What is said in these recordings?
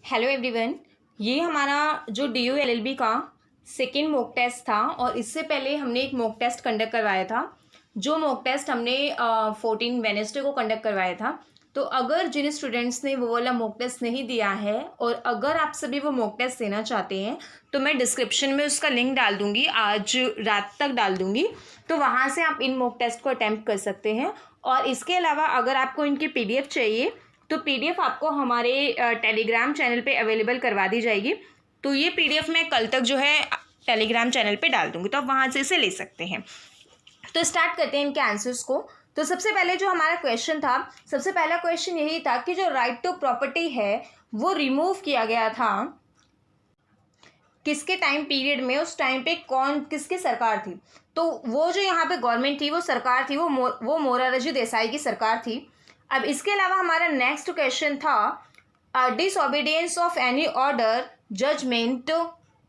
Hello everyone. ये हमारा जो DU LLB का सेकेंड मॉक टेस्ट था और इससे पहले हमने एक मॉक टेस्ट कंडक्ट करवाया था। जो मॉक टेस्ट हमने 14 वेडनेसडे को कंडक्ट करवाया था। तो अगर जिन स्टूडेंट्स ने वो वाला मॉक टेस्ट नहीं दिया है और अगर आप सभी वो मॉक टेस्ट देना चाहते हैं तो मैं डिस्क्रिप्शन में उसका लिंक डाल दूँगी, आज रात तक डाल दूँगी। तो वहाँ से आप इन मॉक टेस्ट को अटैम्प्ट कर सकते हैं। और इसके अलावा अगर आपको इनकी PDF चाहिए तो PDF आपको हमारे टेलीग्राम चैनल पे अवेलेबल करवा दी जाएगी। तो ये PDF मैं कल तक जो है टेलीग्राम चैनल पे डाल दूँगी, तो आप वहाँ से इसे ले सकते हैं। तो स्टार्ट करते हैं इनके आंसर्स को। तो सबसे पहले जो हमारा क्वेश्चन था, सबसे पहला क्वेश्चन यही था कि जो राइट टू प्रॉपर्टी है वो रिमूव किया गया था किसके टाइम पीरियड में, उस टाइम पे कौन किसकी सरकार थी। तो वो जो यहाँ पे गवर्नमेंट थी, वो सरकार थी, वो मोरारजी देसाई की सरकार थी। अब इसके अलावा हमारा नेक्स्ट क्वेश्चन था disobedience of any order judgement,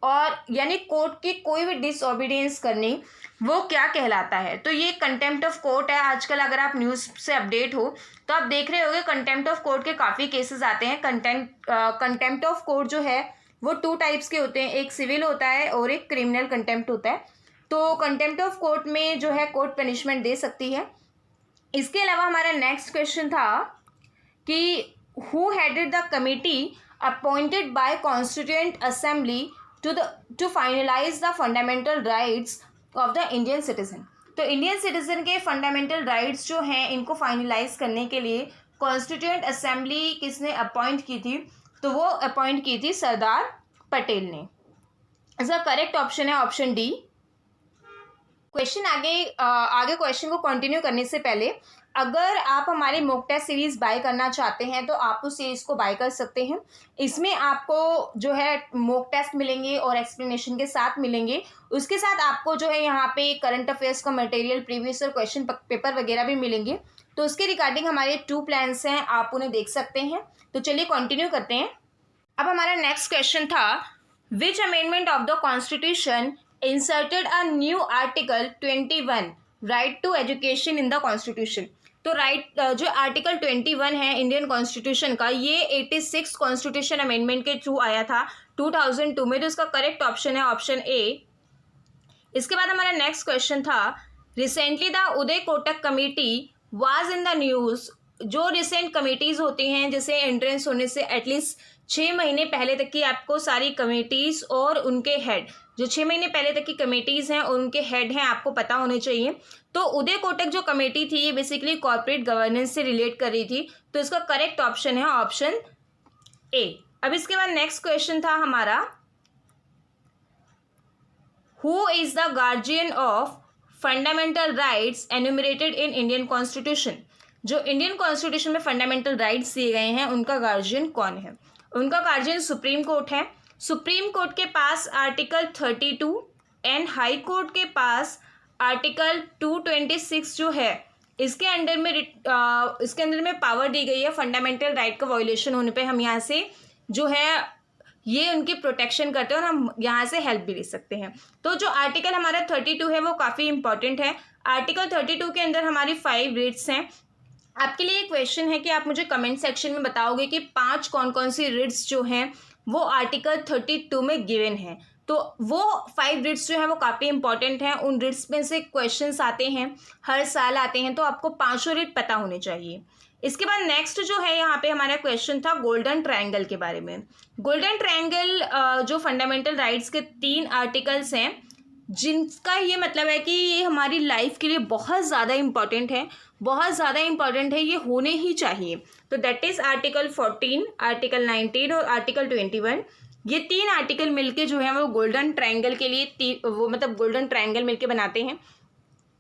और यानी कोर्ट की कोई भी डिसओबीडियंस करनी वो क्या कहलाता है। तो ये कंटेम्प्ट ऑफ कोर्ट है। आजकल अगर आप न्यूज़ से अपडेट हो तो आप देख रहे होंगे कंटेम्प्ट ऑफ कोर्ट के काफ़ी केसेस आते हैं। कंटेम्प्ट ऑफ कोर्ट जो है वो 2 टाइप्स के होते हैं, एक सिविल होता है और एक क्रिमिनल कंटेम्प्ट होता है। तो कंटेम्प्ट ऑफ कोर्ट में जो है कोर्ट पनिशमेंट दे सकती है। इसके अलावा हमारा नेक्स्ट क्वेश्चन था कि who headed the committee appointed by constituent assembly to finalise the fundamental rights of the Indian citizen. तो इंडियन सिटीजन के फंडामेंटल राइट्स जो हैं इनको फाइनलाइज करने के लिए कॉन्स्टिट्यूएंट असेंबली किसने अपॉइंट की थी, तो वो अपॉइंट की थी सरदार पटेल ने। इसका करेक्ट ऑप्शन है ऑप्शन डी। क्वेश्चन आगे क्वेश्चन को कंटिन्यू करने से पहले अगर आप हमारे मॉक टेस्ट सीरीज बाय करना चाहते हैं तो आप उस सीरीज को बाय कर सकते हैं। इसमें आपको जो है मॉक टेस्ट मिलेंगे और एक्सप्लेनेशन के साथ मिलेंगे। उसके साथ आपको जो है यहाँ पे करंट अफेयर्स का मटेरियल, प्रीवियस और क्वेश्चन पेपर वगैरह भी मिलेंगे। तो उसके रिगार्डिंग हमारे 2 प्लान्स हैं, आप उन्हें देख सकते हैं। तो चलिए कंटिन्यू करते हैं। अब हमारा नेक्स्ट क्वेश्चन था which amendment of the constitution inserted a new article 21 right to education in the constitution. तो जो आर्टिकल 21 है इंडियन कॉन्स्टिट्यूशन का, ये 86 कॉन्स्टिट्यूशन अमेंडमेंट के थ्रू आया था 2002 में। तो इसका करेक्ट ऑप्शन है ऑप्शन ए। इसके बाद हमारा नेक्स्ट क्वेश्चन था recently the Uday Kotak committee was in the news. जो रिसेंट कमेटीज़ होती हैं जैसे एंट्रेंस होने से एटलीस्ट 6 महीने पहले तक की आपको सारी कमेटीज़ और उनके हेड, जो 6 महीने पहले तक की कमेटीज़ हैं और उनके हेड हैं, आपको पता होने चाहिए। तो उदय कोटक जो कमेटी थी ये बेसिकली कॉर्पोरेट गवर्नेंस से रिलेट कर रही थी। तो इसका करेक्ट ऑप्शन है ऑप्शन ए। अब इसके बाद नेक्स्ट क्वेश्चन था हमारा who is the guardian of fundamental rights enumerated in Indian constitution. जो इंडियन कॉन्स्टिट्यूशन में फंडामेंटल राइट्स दिए गए हैं उनका गार्जियन कौन है। उनका गार्जियन सुप्रीम कोर्ट है। सुप्रीम कोर्ट के पास आर्टिकल 32 एंड हाई कोर्ट के पास आर्टिकल 226 जो है इसके अंडर में पावर दी गई है। फंडामेंटल राइट का वायोलेशन होने पे हम यहाँ से जो है ये उनकी प्रोटेक्शन करते हैं और हम यहाँ से हेल्प भी ले सकते हैं। तो जो आर्टिकल हमारा 32 है वो काफ़ी इंपॉर्टेंट है। आर्टिकल 32 के अंदर हमारी 5 रिट्स हैं। आपके लिए एक क्वेश्चन है कि आप मुझे कमेंट सेक्शन में बताओगे कि 5 कौन कौन सी रिट्स जो हैं वो आर्टिकल 32 में गिवन है। तो वो 5 रिट्स जो हैं वो काफ़ी इंपॉर्टेंट हैं। उन रिट्स में से क्वेश्चंस आते हैं, हर साल आते हैं, तो आपको 5 रिट पता होने चाहिए। इसके बाद नेक्स्ट जो है यहाँ पे हमारा क्वेश्चन था गोल्डन ट्रायंगल के बारे में। गोल्डन ट्रायंगल जो फंडामेंटल राइट्स के 3 आर्टिकल्स हैं जिनका ये मतलब है कि ये हमारी लाइफ के लिए बहुत ज़्यादा इम्पॉर्टेंट है, बहुत ज़्यादा इम्पॉर्टेंट है, ये होने ही चाहिए। तो दैट इज़ आर्टिकल 14, आर्टिकल 19 और आर्टिकल 21। ये 3 आर्टिकल मिलके जो है वो गोल्डन ट्रायंगल के लिए गोल्डन ट्रायंगल मिलके बनाते हैं।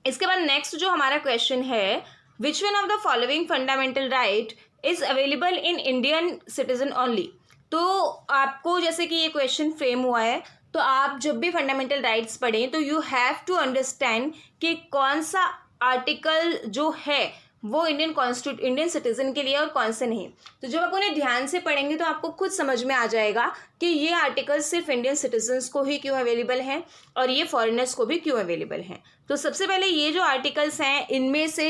इसके बाद नेक्स्ट जो हमारा क्वेश्चन है which one of the following fundamental right is available in Indian citizen only. तो आपको जैसे कि ये क्वेश्चन फ्रेम हुआ है तो आप जब भी फंडामेंटल राइट्स पढ़ें तो यू हैव टू अंडरस्टैंड कि कौन सा आर्टिकल जो है वो इंडियन सिटीजन के लिए और कौन से नहीं। तो जब आप उन्हें ध्यान से पढ़ेंगे तो आपको खुद समझ में आ जाएगा कि ये आर्टिकल सिर्फ इंडियन सिटीजन्स को ही क्यों अवेलेबल हैं और ये फॉरेनर्स को भी क्यों अवेलेबल हैं। तो सबसे पहले ये जो आर्टिकल्स हैं इनमें से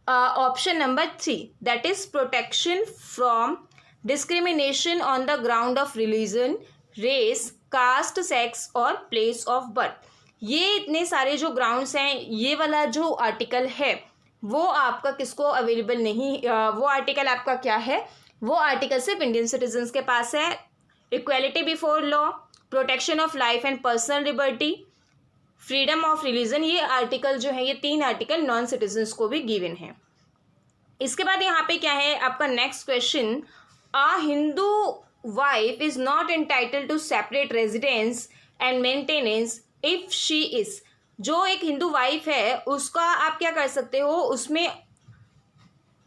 option number 3 that is protection from discrimination on the ground of religion, race, caste, sex और प्लेस ऑफ बर्थ। ये इतने सारे जो ग्राउंड्स हैं, ये वाला जो आर्टिकल है वो आपका किसको अवेलेबल नहीं, वो आर्टिकल आपका क्या है, वो आर्टिकल सिर्फ इंडियन सिटीजन्स के पास है। Equality before law, protection of life and personal liberty, freedom of religion, ये आर्टिकल जो है, ये 3 आर्टिकल नॉन सिटीजन्स को भी गिवन है। इसके बाद यहाँ पे क्या है आपका next question, a Hindu wife is not entitled to separate residence and maintenance if she is. जो एक हिंदू वाइफ है उसका आप क्या कर सकते हो, उसमें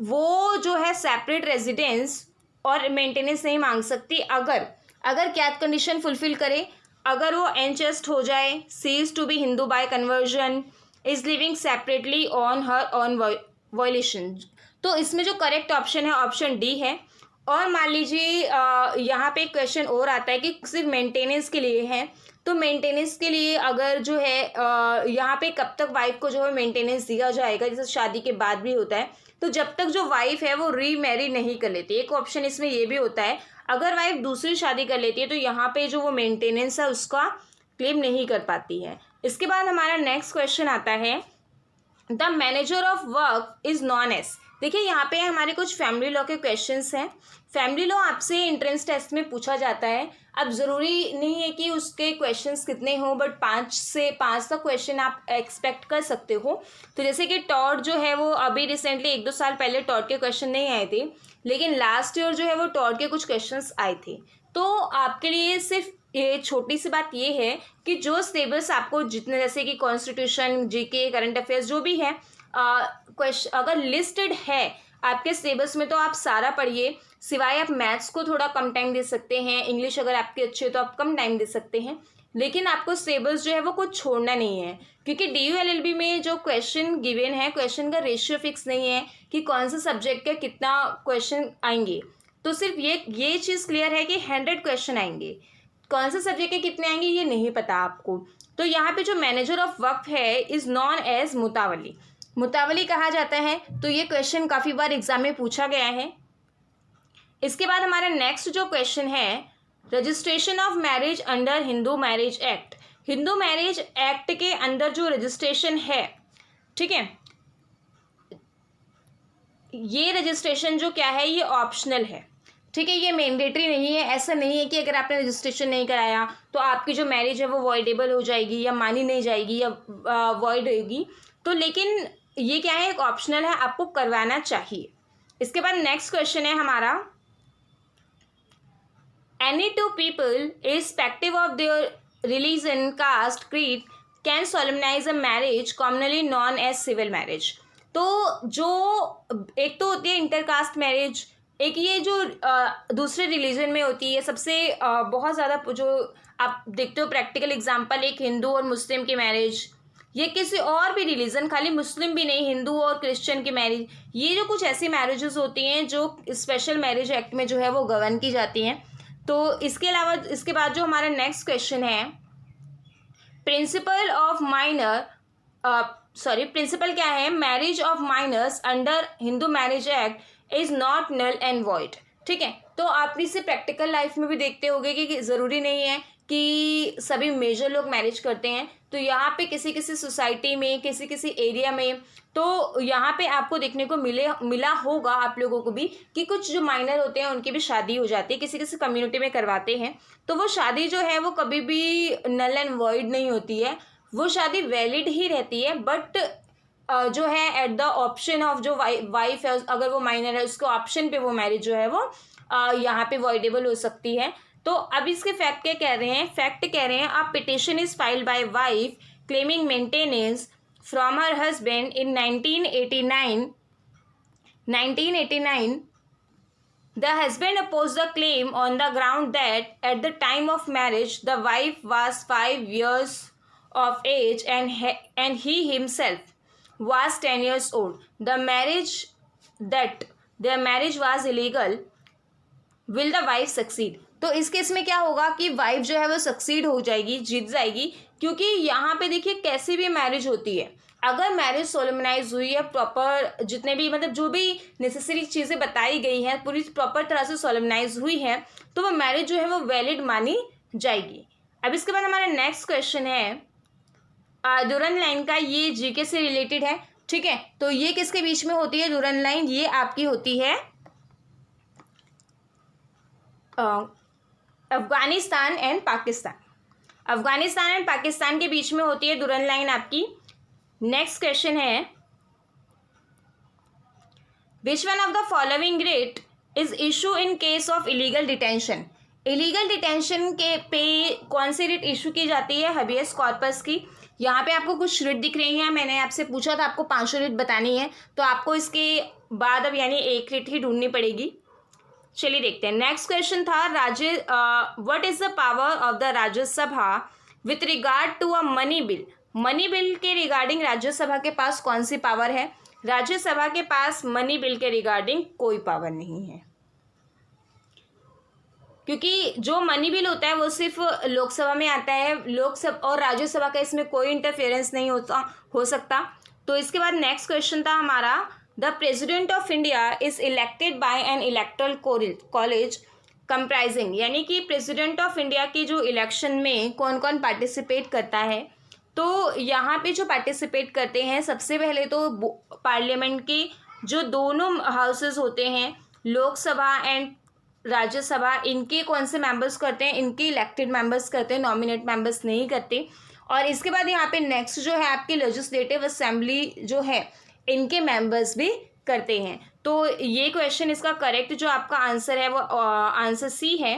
वो जो है सेपरेट रेजिडेंस और मेंटेनेंस नहीं मांग सकती अगर क्या कंडीशन फुलफिल करे, अगर वो एनचेस्ट हो जाए, ceases to be Hindu by conversion, is living separately on her on violation. तो इसमें जो करेक्ट ऑप्शन है ऑप्शन डी है। और मान लीजिए यहाँ पे क्वेश्चन और आता है कि सिर्फ मेंटेनेंस के लिए है, तो मेंटेनेंस के लिए अगर जो है यहाँ पे कब तक वाइफ को जो है मेंटेनेंस दिया जाएगा, जैसे शादी के बाद भी होता है, तो जब तक जो वाइफ है वो रीमैरी नहीं कर लेती। एक ऑप्शन इसमें ये भी होता है, अगर वाइफ दूसरी शादी कर लेती है तो यहाँ पे जो वो मेंटेनेंस है उसका क्लेम नहीं कर पाती है। इसके बाद हमारा नेक्स्ट क्वेश्चन आता है, the manager of work is non as. देखिए यहाँ पे हमारे कुछ फैमिली लॉ के क्वेश्चंस हैं। फैमिली लॉ आपसे एंट्रेंस टेस्ट में पूछा जाता है। अब ज़रूरी नहीं है कि उसके क्वेश्चंस कितने हों, बट 5 से 5 तक क्वेश्चन आप एक्सपेक्ट कर सकते हो। तो जैसे कि टॉट जो है वो अभी रिसेंटली 1-2 साल पहले टॉट के क्वेश्चन नहीं आए थे, लेकिन लास्ट ईयर जो है वो टॉट के कुछ क्वेश्चंस आए थे। तो आपके लिए सिर्फ ये छोटी सी बात ये है कि जो सिलेबस आपको जितने, जैसे कि कॉन्स्टिट्यूशन, जीके, करंट अफेयर्स जो भी है, क्वेश्चन अगर लिस्टेड है आपके सिलेबस में तो आप सारा पढ़िए, सिवाय आप मैथ्स को थोड़ा कम टाइम दे सकते हैं, इंग्लिश अगर आपकी अच्छी है तो आप कम टाइम दे सकते हैं, लेकिन आपको सिलेबस जो है वो कुछ छोड़ना नहीं है। क्योंकि DU LLB में जो क्वेश्चन गिवन है, क्वेश्चन का रेशियो फिक्स नहीं है कि कौन से सब्जेक्ट का कितना क्वेश्चन आएंगे। तो सिर्फ ये चीज़ क्लियर है कि 100 क्वेश्चन आएंगे, कौन से सब्जेक्ट के कितने आएंगे ये नहीं पता आपको। तो यहाँ पे जो मैनेजर ऑफ वक्फ है इज़ नॉन एज मुतावली, मुतावली कहा जाता है। तो ये क्वेश्चन काफ़ी बार एग्जाम में पूछा गया है। इसके बाद हमारा नेक्स्ट जो क्वेश्चन है, registration of marriage under Hindu marriage act. Hindu marriage act के अंदर जो रजिस्ट्रेशन है, ठीक है, ये रजिस्ट्रेशन जो क्या है ये ऑप्शनल है, ठीक है, ये मैंडेटरी नहीं है। ऐसा नहीं है कि अगर आपने रजिस्ट्रेशन नहीं कराया तो आपकी जो मैरिज है वो वॉइडेबल हो जाएगी या मानी नहीं जाएगी या वॉइड होगी। तो लेकिन ये क्या है, एक ऑप्शनल है, आपको करवाना चाहिए। इसके बाद नेक्स्ट क्वेश्चन है हमारा, any two people irrespective of their religion, caste, creed can solemnise a marriage commonly known as civil marriage. तो जो एक तो होती है इंटरकास्ट मैरिज, एक ये जो दूसरे रिलीजन में होती है, सबसे बहुत ज़्यादा जो आप देखते हो प्रैक्टिकल एग्जांपल, एक हिंदू और मुस्लिम की मैरिज, ये किसी और भी रिलीजन, खाली मुस्लिम भी नहीं, हिंदू और क्रिश्चियन की मैरिज, ये जो कुछ ऐसी मैरिजेस होती हैं जो स्पेशल मैरिज एक्ट में जो है वो गवर्न की जाती हैं। तो इसके अलावा इसके बाद जो हमारा नेक्स्ट क्वेश्चन है, प्रिंसिपल ऑफ माइनर प्रिंसिपल क्या है, marriage of minors under Hindu marriage act is not null and void. ठीक है, तो आप इसे प्रैक्टिकल लाइफ में भी देखते होंगे कि ज़रूरी नहीं है कि सभी मेजर लोग मैरिज करते हैं। तो यहाँ पे किसी किसी सोसाइटी में, किसी किसी एरिया में, तो यहाँ पे आपको देखने को मिला होगा आप लोगों को भी कि कुछ जो माइनर होते हैं उनकी भी शादी हो जाती है, किसी किसी कम्युनिटी में करवाते हैं। तो वो शादी जो है वो कभी भी नल एंड वॉइड नहीं होती है, वो शादी वैलिड ही रहती है। बट जो है एट द ऑप्शन ऑफ जो वाइफ है, अगर वो माइनर है उसके ऑप्शन पे वो मैरिज जो है वो यहाँ पे वॉइडेबल हो सकती है। तो अब इसके फैक्ट क्या कह रहे हैं, फैक्ट कह रहे हैं, a petition is filed by wife claiming maintenance from her husband in 1989 the husband opposed the claim on the ground that at the time of marriage the wife was 5 years of age and he himself was 10 years old. The marriage was illegal. Will the wife succeed? तो इस case में क्या होगा कि wife जो है वो succeed हो जाएगी, जीत जाएगी, क्योंकि यहाँ पे देखिए कैसी भी मैरिज होती है, अगर मैरिज सोलमनाइज हुई है प्रॉपर, जितने भी मतलब जो भी नेसेसरी चीज़ें बताई गई हैं पूरी प्रॉपर तरह से सोलमनाइज हुई है, तो वो मैरिज जो है वो वैलिड मानी जाएगी। अब इसके बाद हमारा नेक्स्ट क्वेश्चन है दुल्हन लाइन का, ये जीके से रिलेटेड है, ठीक है। तो ये किसके बीच में होती है दुल्हन लाइन? ये आपकी होती है अफगानिस्तान एंड पाकिस्तान। अफगानिस्तान एंड पाकिस्तान के बीच में होती है दुल्हन लाइन आपकी। नेक्स्ट क्वेश्चन है which one of the following rate is issue in case of illegal detention. Illegal detention के पे कौन सी रिट इशू की जाती है? हबियस कॉर्पस की। यहाँ पे आपको कुछ रिट दिख रही हैं, मैंने आपसे पूछा था आपको 5 रिट बतानी है, तो आपको इसके बाद अब यानी एक रिट ही ढूंढनी पड़ेगी। चलिए देखते हैं। नेक्स्ट क्वेश्चन था what is the power of the Rajya Sabha with regard to a money bill. Money bill के रिगार्डिंग राज्यसभा के पास कौन सी पावर है? राज्यसभा के पास मनी बिल के रिगार्डिंग कोई पावर नहीं है, क्योंकि जो मनी बिल होता है वो सिर्फ लोकसभा में आता है, लोकसभा और राज्यसभा का इसमें कोई इंटरफेरेंस नहीं हो सकता। तो इसके बाद नेक्स्ट क्वेश्चन था हमारा the president of India is elected by N electoral college comprising, यानी कि प्रेसिडेंट ऑफ इंडिया की जो इलेक्शन में कौन कौन पार्टिसिपेट करता है। तो यहाँ पे जो पार्टिसिपेट करते हैं सबसे पहले तो पार्लियामेंट के जो दोनों हाउसेस होते हैं, लोकसभा एंड राज्यसभा, इनके कौन से मेंबर्स करते हैं? इनके इलेक्टेड मेंबर्स करते हैं, नॉमिनेट मेंबर्स नहीं करते। और इसके बाद यहाँ पे नेक्स्ट जो है आपकी लेजिस्लेटिव असेंबली जो है, इनके मेंबर्स भी करते हैं। तो ये क्वेश्चन इसका करेक्ट जो आपका आंसर है वो आंसर सी है।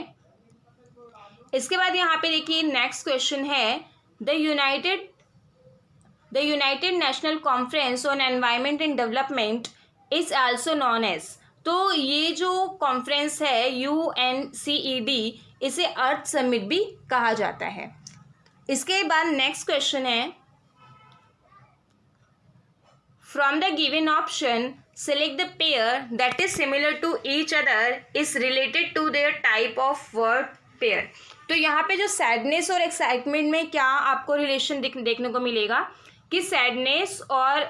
इसके बाद यहाँ पे देखिए नेक्स्ट क्वेश्चन है the United National conference on environment and development is also known as. तो ये जो कॉन्फ्रेंस है UNCED, इसे अर्थ समिट भी कहा जाता है। इसके बाद नेक्स्ट क्वेश्चन है from the given option select the pair that is similar to each other is related to their type of word pair. तो यहाँ पे जो सैडनेस और एक्साइटमेंट में क्या आपको रिलेशन देखने को मिलेगा कि सैडनेस और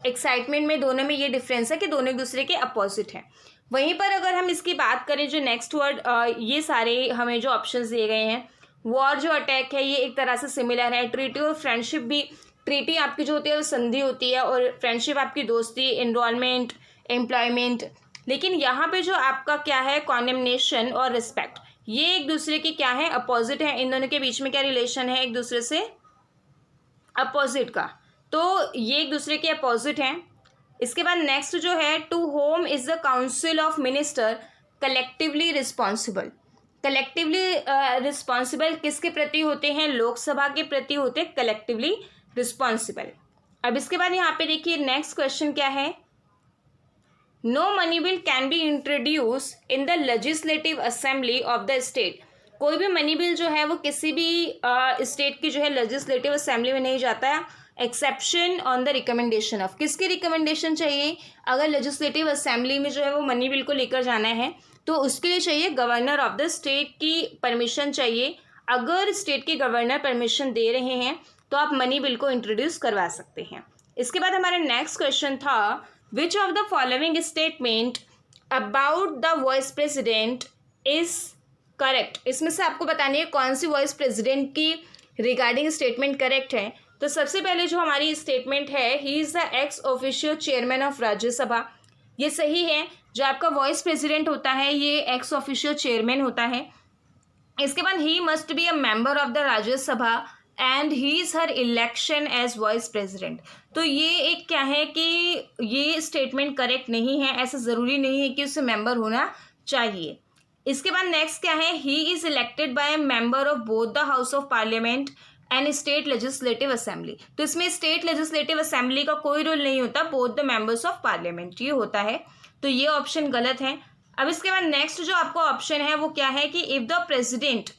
एक्साइटमेंट में दोनों में ये डिफरेंस है कि दोनों एक दूसरे के अपोजिट हैं। वहीं पर अगर हम इसकी बात करें जो नेक्स्ट वर्ड, ये सारे हमें जो ऑप्शंस दिए गए हैं, वॉर जो अटैक है ये एक तरह से सिमिलर है। ट्रीटी और फ्रेंडशिप भी, ट्रीटी आपकी जो होती है वो संधि होती है और फ्रेंडशिप आपकी दोस्ती, एनरोलमेंट, एम्प्लॉयमेंट। लेकिन यहाँ पे जो आपका क्या है कॉन्डेमनेशन और रिस्पेक्ट, ये एक दूसरे की क्या है अपोजिट है। इन दोनों के बीच में क्या रिलेशन है एक दूसरे से अपोजिट का, तो ये एक दूसरे के अपोजिट हैं। इसके बाद नेक्स्ट जो है to whom is the council of minister collectively responsible. Collectively responsible किसके प्रति होते हैं? लोकसभा के प्रति होते हैं कलेक्टिवली रिस्पॉन्सिबल। अब इसके बाद यहाँ पे देखिए नेक्स्ट क्वेश्चन क्या है no money bill can be introduce in the legislative assembly of the state. कोई भी मनी बिल जो है वो किसी भी स्टेट की जो है लेजिस्लेटिव असेंबली में नहीं जाता है, exception on the recommendation of. किसकी रिकमेंडेशन चाहिए? अगर लेजिस्लेटिव असेंबली में जो है वो मनी बिल को लेकर जाना है तो उसके लिए चाहिए गवर्नर ऑफ द स्टेट की परमिशन चाहिए। अगर स्टेट के गवर्नर परमिशन दे रहे हैं तो आप मनी बिल को इंट्रोड्यूस करवा सकते हैं। इसके बाद हमारा नेक्स्ट क्वेश्चन था विच of the following statement about the vice president is correct. इसमें से आपको बतानी है कौन सी वाइस प्रेसिडेंट की रिगार्डिंग स्टेटमेंट करेक्ट है। तो सबसे पहले जो हमारी स्टेटमेंट है he is the x official chairman of Rajya Sabha, ये सही है। जो आपका वाइस प्रेसिडेंट होता है ये एक्स ऑफिशियल चेयरमैन होता है। इसके बाद he must be a member of the Rajya Sabha and he is her election as vice president. तो ये एक क्या है कि ये स्टेटमेंट करेक्ट नहीं है, ऐसा ज़रूरी नहीं है कि उससे मेंबर होना चाहिए। इसके बाद नेक्स्ट क्या है he is elected by A member of both the house of parliament and state legislative assembly. तो इसमें स्टेट लेजिस्लेटिव असेंबली का कोई रोल नहीं होता, both the members of parliament ये होता है। तो ये ऑप्शन गलत है। अब इसके बाद नेक्स्ट जो आपको ऑप्शन है वो क्या है कि if the president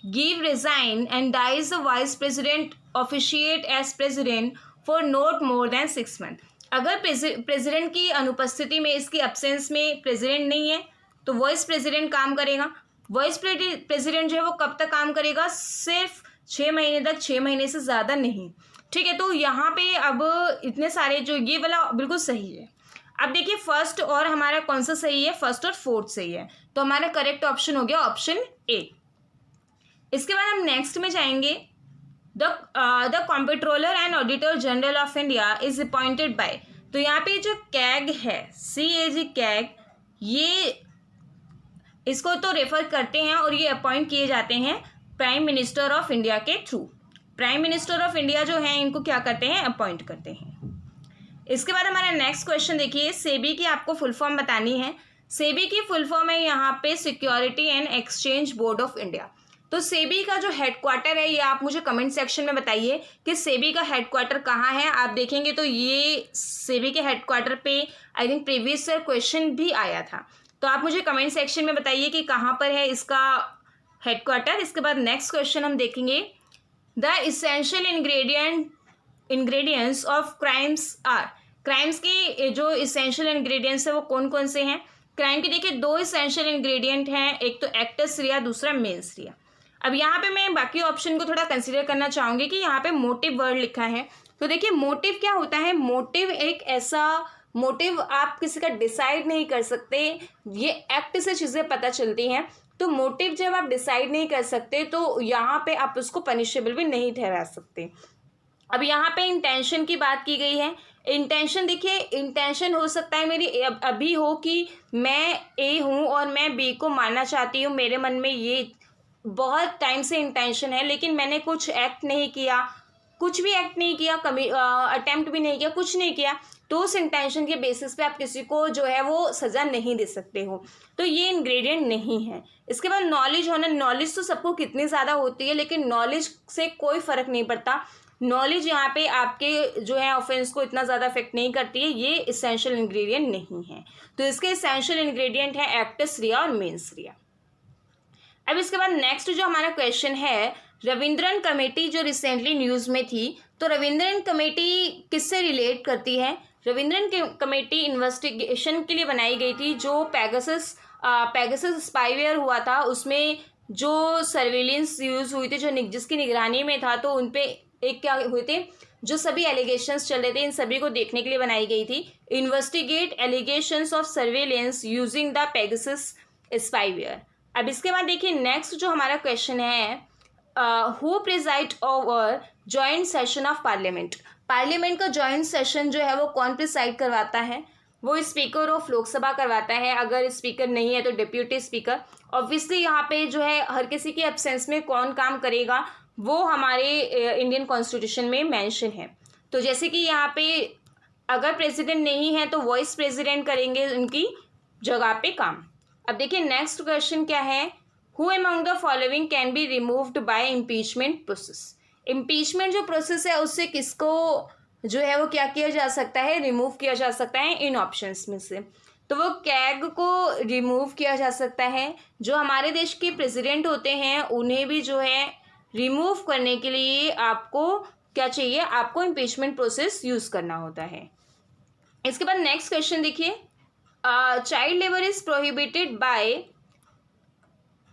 give resign and dies the vice president officiate as president for not more than 6 month. अगर प्रेसिडेंट की अनुपस्थिति में, इसकी एब्सेंस में प्रेसिडेंट नहीं है तो वाइस प्रेसिडेंट काम करेगा। वाइस प्रेसिडेंट जो है वो कब तक काम करेगा? सिर्फ 6 महीने तक, 6 महीने से ज़्यादा नहीं, ठीक है। तो यहाँ पे अब इतने सारे जो ये वाला बिल्कुल सही है। अब देखिए फर्स्ट और हमारा कौन सा सही है, फर्स्ट और फोर्थ सही है, तो हमारा करेक्ट ऑप्शन हो गया ऑप्शन ए। इसके बाद हम नेक्स्ट में जाएंगे। The Comptroller and Auditor General of India is appointed by, तो यहाँ पे जो कैग है, CAG कैग, ये इसको तो रेफर करते हैं और ये अपॉइंट किए जाते हैं प्राइम मिनिस्टर ऑफ इंडिया के through. Prime minister of India जो है इनको क्या करते हैं, अपॉइंट करते हैं। इसके बाद हमारा नेक्स्ट क्वेश्चन देखिए, सेबी की आपको फुल फॉर्म बतानी है। सेबी की फुल फॉर्म है यहाँ पे security and exchange board of India. तो सेबी का जो हेडक्वार्टर है, ये आप मुझे कमेंट सेक्शन में बताइए कि सेबी का हेडक्वार्टर कहाँ है। आप देखेंगे तो ये सेबी के हेडक्वार्टर पे आई थिंक प्रीवियस क्वेश्चन भी आया था, तो आप मुझे कमेंट सेक्शन में बताइए कि कहाँ पर है इसका हेडक्वार्टर। इसके बाद नेक्स्ट क्वेश्चन हम देखेंगे, the essential ingredients of crimes are, crimes की जो इसेंशियल इंग्रेडिएंट्स है वो कौन कौन से हैं। क्राइम के देखिए 2 इसेंशियल इंग्रेडिएंट हैं, एक तो एक्टस रिया, दूसरा मेंस रिया। अब यहाँ पे मैं बाकी ऑप्शन को थोड़ा कंसीडर करना चाहूँगी कि यहाँ पे मोटिव वर्ड लिखा है, तो देखिए मोटिव क्या होता है, मोटिव एक ऐसा मोटिव आप किसी का डिसाइड नहीं कर सकते, ये एक्ट से चीज़ें पता चलती हैं। तो मोटिव जब आप डिसाइड नहीं कर सकते तो यहाँ पे आप उसको पनिशेबल भी नहीं ठहरा सकते। अब यहाँ पे इंटेंशन की बात की गई है। इंटेंशन देखिए, इंटेंशन हो सकता है मेरी अभी हो कि मैं ए हूँ और मैं बी को मारना चाहती हूँ, मेरे मन में ये बहुत टाइम से इंटेंशन है, लेकिन मैंने कुछ एक्ट नहीं किया, कुछ भी एक्ट नहीं किया, कभी अटेम्प्ट भी नहीं किया, कुछ नहीं किया, तो उस इंटेंशन के बेसिस पे आप किसी को जो है वो सज़ा नहीं दे सकते हो। तो ये इंग्रेडिएंट नहीं है। इसके बाद नॉलेज होना, नॉलेज तो सबको कितनी ज़्यादा होती है, लेकिन नॉलेज से कोई फ़र्क नहीं पड़ता। नॉलेज यहाँ पे आपके जो है ऑफेंस को इतना ज़्यादा इफेक्ट नहीं करती है, ये इसेंशियल इंग्रेडिएंट नहीं है। तो इसके इसेंशियल इंग्रेडिएंट है एक्टस रिया और मेंस रिया। अब इसके बाद नेक्स्ट जो हमारा क्वेश्चन है, रविंद्रन कमेटी जो रिसेंटली न्यूज़ में थी, तो रविंद्रन कमेटी किससे रिलेट करती है। रविंद्रन कमेटी इन्वेस्टिगेशन के लिए बनाई गई थी, जो पैगासस स्पाईवेयर हुआ था, उसमें जो सर्विलेंस यूज़ हुई थी, जो जिसकी निगरानी में था, तो उन पे एक क्या हुए थे, जो सभी एलिगेशंस चल रहे थे, इन सभी को देखने के लिए बनाई गई थी। Investigate allegations of surveillance using the Pegasus spyware. अब इसके बाद देखिए नेक्स्ट जो हमारा क्वेश्चन है, who preside over joint session of parliament. Parliament का जॉइंट सेशन जो है वो कौन प्रिसाइड करवाता है, वो स्पीकर ऑफ लोकसभा करवाता है। अगर स्पीकर नहीं है तो डिप्यूटी स्पीकर। ऑब्वियसली यहाँ पे जो है हर किसी के एब्सेंस में कौन काम करेगा वो हमारे इंडियन कॉन्स्टिट्यूशन में मेंशन है। तो जैसे कि यहाँ पे अगर प्रेसिडेंट नहीं है तो वाइस प्रेसिडेंट करेंगे उनकी जगह पे काम। अब देखिए नेक्स्ट क्वेश्चन क्या है, who among the following can be removed by impeachment process. Impeachment जो प्रोसेस है उससे किसको जो है वो क्या किया जा सकता है, रिमूव किया जा सकता है इन ऑप्शंस में से। तो वो कैग को रिमूव किया जा सकता है। जो हमारे देश के प्रेसिडेंट होते हैं उन्हें भी जो है रिमूव करने के लिए आपको क्या चाहिए, आपको इम्पीचमेंट प्रोसेस यूज़ करना होता है। इसके बाद नेक्स्ट क्वेश्चन देखिए, child labour is prohibited by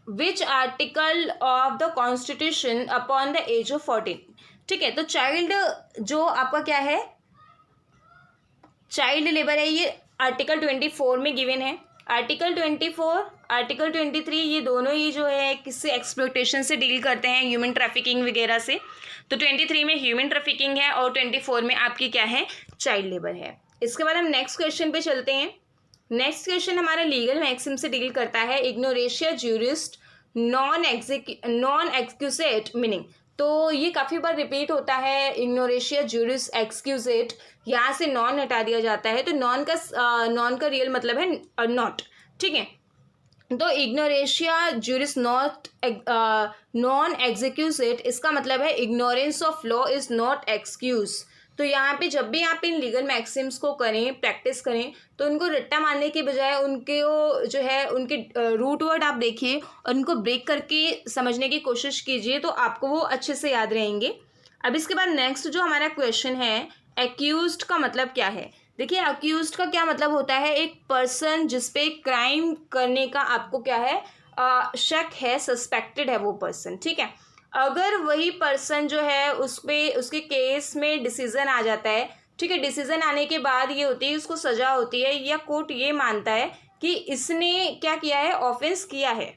which article of the constitution upon the age of 14। ठीक है, तो चाइल्ड जो आपका क्या है, चाइल्ड लेबर है, ये आर्टिकल 24 में गिवन है। आर्टिकल 24, आर्टिकल 23 ये दोनों ही जो है किससे, एक्सप्लॉयटेशन से डील करते हैं, ह्यूमन ट्रैफिकिंग वगैरह से। तो 23 में ह्यूमन ट्रैफिकिंग है और 24 में आपकी क्या है, चाइल्ड लेबर है। इसके बाद हम नेक्स्ट क्वेश्चन पे चलते हैं। नेक्स्ट क्वेश्चन हमारा लीगल मैक्सिम से डील करता है, इग्नोरेशिया ज्यूरिस्ट नॉन एक्सक्यूजेट मीनिंग। तो ये काफ़ी बार रिपीट होता है, इग्नोरेशिया ज्यूरिस एक्सक्यूजेट, यहाँ से नॉन हटा दिया जाता है। तो नॉन का रियल मतलब है नॉट। ठीक है, तो इग्नोरेशिया ज्यूरिस नॉन एक्सक्यूजेट, इसका मतलब है ignorance of law is not excuse. तो यहाँ पे जब भी आप इन लीगल मैक्सिम्स को करें, प्रैक्टिस करें, तो उनको रट्टा मारने के बजाय उनके वो जो है उनके रूट वर्ड आप देखिए और उनको ब्रेक करके समझने की कोशिश कीजिए, तो आपको वो अच्छे से याद रहेंगे। अब इसके बाद नेक्स्ट जो हमारा क्वेश्चन है, एक्यूज्ड का मतलब क्या है। देखिए अक्यूज्ड का क्या मतलब होता है, एक पर्सन जिसपे क्राइम करने का आपको क्या है, शक है, सस्पेक्टेड है वो पर्सन। ठीक है, अगर वही पर्सन जो है उस पे उसके केस में डिसीजन आ जाता है, ठीक है, डिसीजन आने के बाद ये होती है उसको सज़ा होती है या कोर्ट ये मानता है कि इसने क्या किया है, ऑफेंस किया है,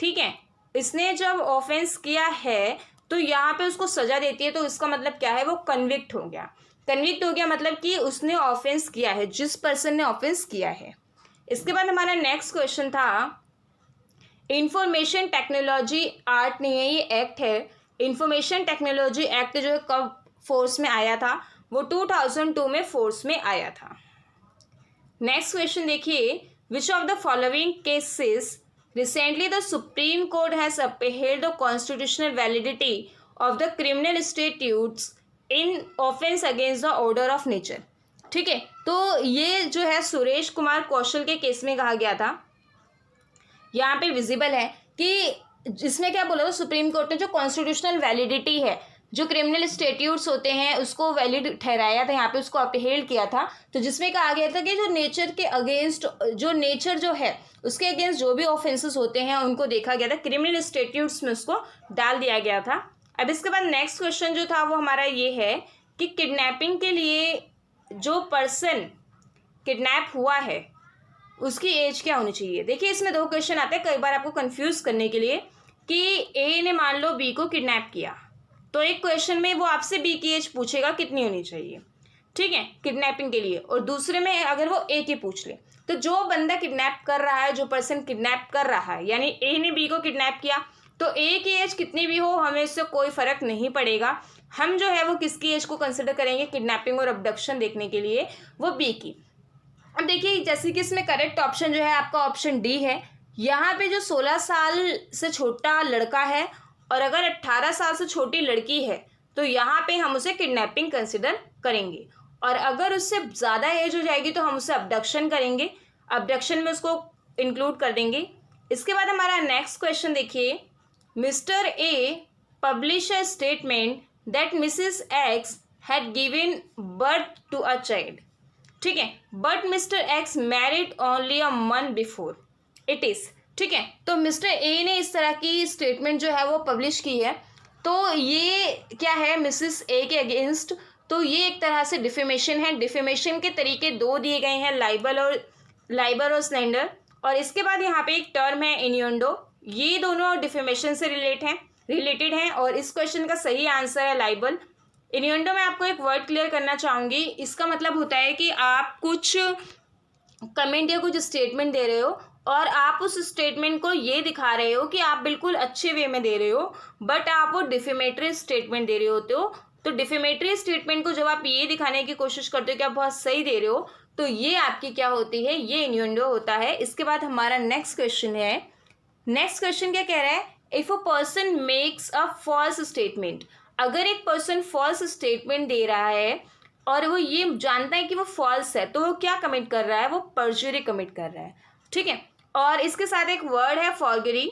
ठीक है, इसने जब ऑफेंस किया है तो यहाँ पे उसको सज़ा देती है, तो इसका मतलब क्या है, वो कन्विक्ट हो गया। कन्विक्ट हो गया मतलब कि उसने ऑफेंस किया है, जिस पर्सन ने ऑफेंस किया है। इसके बाद हमारा नेक्स्ट क्वेश्चन था, इंफॉर्मेशन टेक्नोलॉजी एक्ट नहीं है, ये एक्ट है। इंफॉर्मेशन टेक्नोलॉजी एक्ट जो है कब फोर्स में आया था, वो 2002 में फोर्स में आया था। नेक्स्ट क्वेश्चन देखिए, विच of the following cases recently the Supreme court has upheld the constitutional validity of the criminal statutes in offence against the order of nature. ठीक है, तो ये जो है सुरेश कुमार कौशल के केस में कहा गया था। यहाँ पे विजिबल है कि जिसमें क्या बोला था, सुप्रीम कोर्ट ने जो कॉन्स्टिट्यूशनल वैलिडिटी है, जो क्रिमिनल स्टैट्यूट्स होते हैं उसको वैलिड ठहराया था, यहाँ पे उसको अपहेल्ड किया था। तो जिसमें कहा गया था कि जो नेचर के अगेंस्ट, जो नेचर जो है उसके अगेंस्ट जो भी ऑफेंसेस होते हैं उनको देखा गया था, क्रिमिनल स्टैट्यूट्स में उसको डाल दिया गया था। अब इसके बाद नेक्स्ट क्वेश्चन जो था वो हमारा ये है कि किडनैपिंग के लिए जो पर्सन किडनैप हुआ है उसकी एज क्या होनी चाहिए। देखिए इसमें दो क्वेश्चन आते हैं कई बार आपको कंफ्यूज करने के लिए, कि ए ने मान लो बी को किडनैप किया, तो एक क्वेश्चन में वो आपसे बी की एज पूछेगा कितनी होनी चाहिए, ठीक है, किडनैपिंग के लिए, और दूसरे में अगर वो ए की पूछ ले, तो जो बंदा किडनैप कर रहा है, जो पर्सन किडनैप कर रहा है, यानी ए ने बी को किडनैप किया, तो ए की एज कितनी भी हो हमें इससे कोई फ़र्क नहीं पड़ेगा। हम जो है वो किसकी एज को कंसिडर करेंगे किडनैपिंग और अबडक्शन देखने के लिए, वो बी की। अब देखिए जैसे कि इसमें करेक्ट ऑप्शन जो है आपका ऑप्शन डी है। यहाँ पे जो 16 साल से छोटा लड़का है और अगर 18 साल से छोटी लड़की है तो यहाँ पे हम उसे किडनैपिंग कंसिडर करेंगे, और अगर उससे ज़्यादा एज हो जाएगी तो हम उसे अबडक्शन करेंगे, अबडक्शन में उसको इंक्लूड कर देंगे। इसके बाद हमारा नेक्स्ट क्वेश्चन देखिए, Mr A publish a statement that Mrs X had given birth to a child, ठीक है, but Mr X married only a month before it is, ठीक है, तो मिस्टर ए ने इस तरह की स्टेटमेंट जो है वो पब्लिश की है, तो ये क्या है मिसेस ए के अगेंस्ट, तो ये एक तरह से डिफेमेशन है। डिफेमेशन के तरीके दो दिए गए हैं, लाइबल और स्लैंडर, और इसके बाद यहाँ पे एक टर्म है इन्यूंडो, ये दोनों डिफेमेशन से रिलेटेड हैं, और इस क्वेश्चन का सही आंसर है लाइबल। इन्यूंडो में आपको एक वर्ड क्लियर करना चाहूँगी, इसका मतलब होता है कि आप कुछ कमेंट या कुछ स्टेटमेंट दे रहे हो और आप उस स्टेटमेंट को ये दिखा रहे हो कि आप बिल्कुल अच्छे वे में दे रहे हो, बट आप वो डिफेमेटरी स्टेटमेंट दे रहे होते हो। तो डिफेमेटरी स्टेटमेंट को जब आप ये दिखाने की कोशिश करते हो कि आप बहुत सही दे रहे हो, तो ये आपकी क्या होती है, ये इन्यूंडो होता है। इसके बाद हमारा नेक्स्ट क्वेश्चन है, नेक्स्ट क्वेश्चन क्या कह रहा है, if a person makes a false statement, अगर एक पर्सन फॉल्स स्टेटमेंट दे रहा है और वो ये जानता है कि वो फॉल्स है, तो वो क्या कमिट कर रहा है, वो पर्जरी कमिट कर रहा है, ठीक है। और इसके साथ एक वर्ड है फॉर्जरी,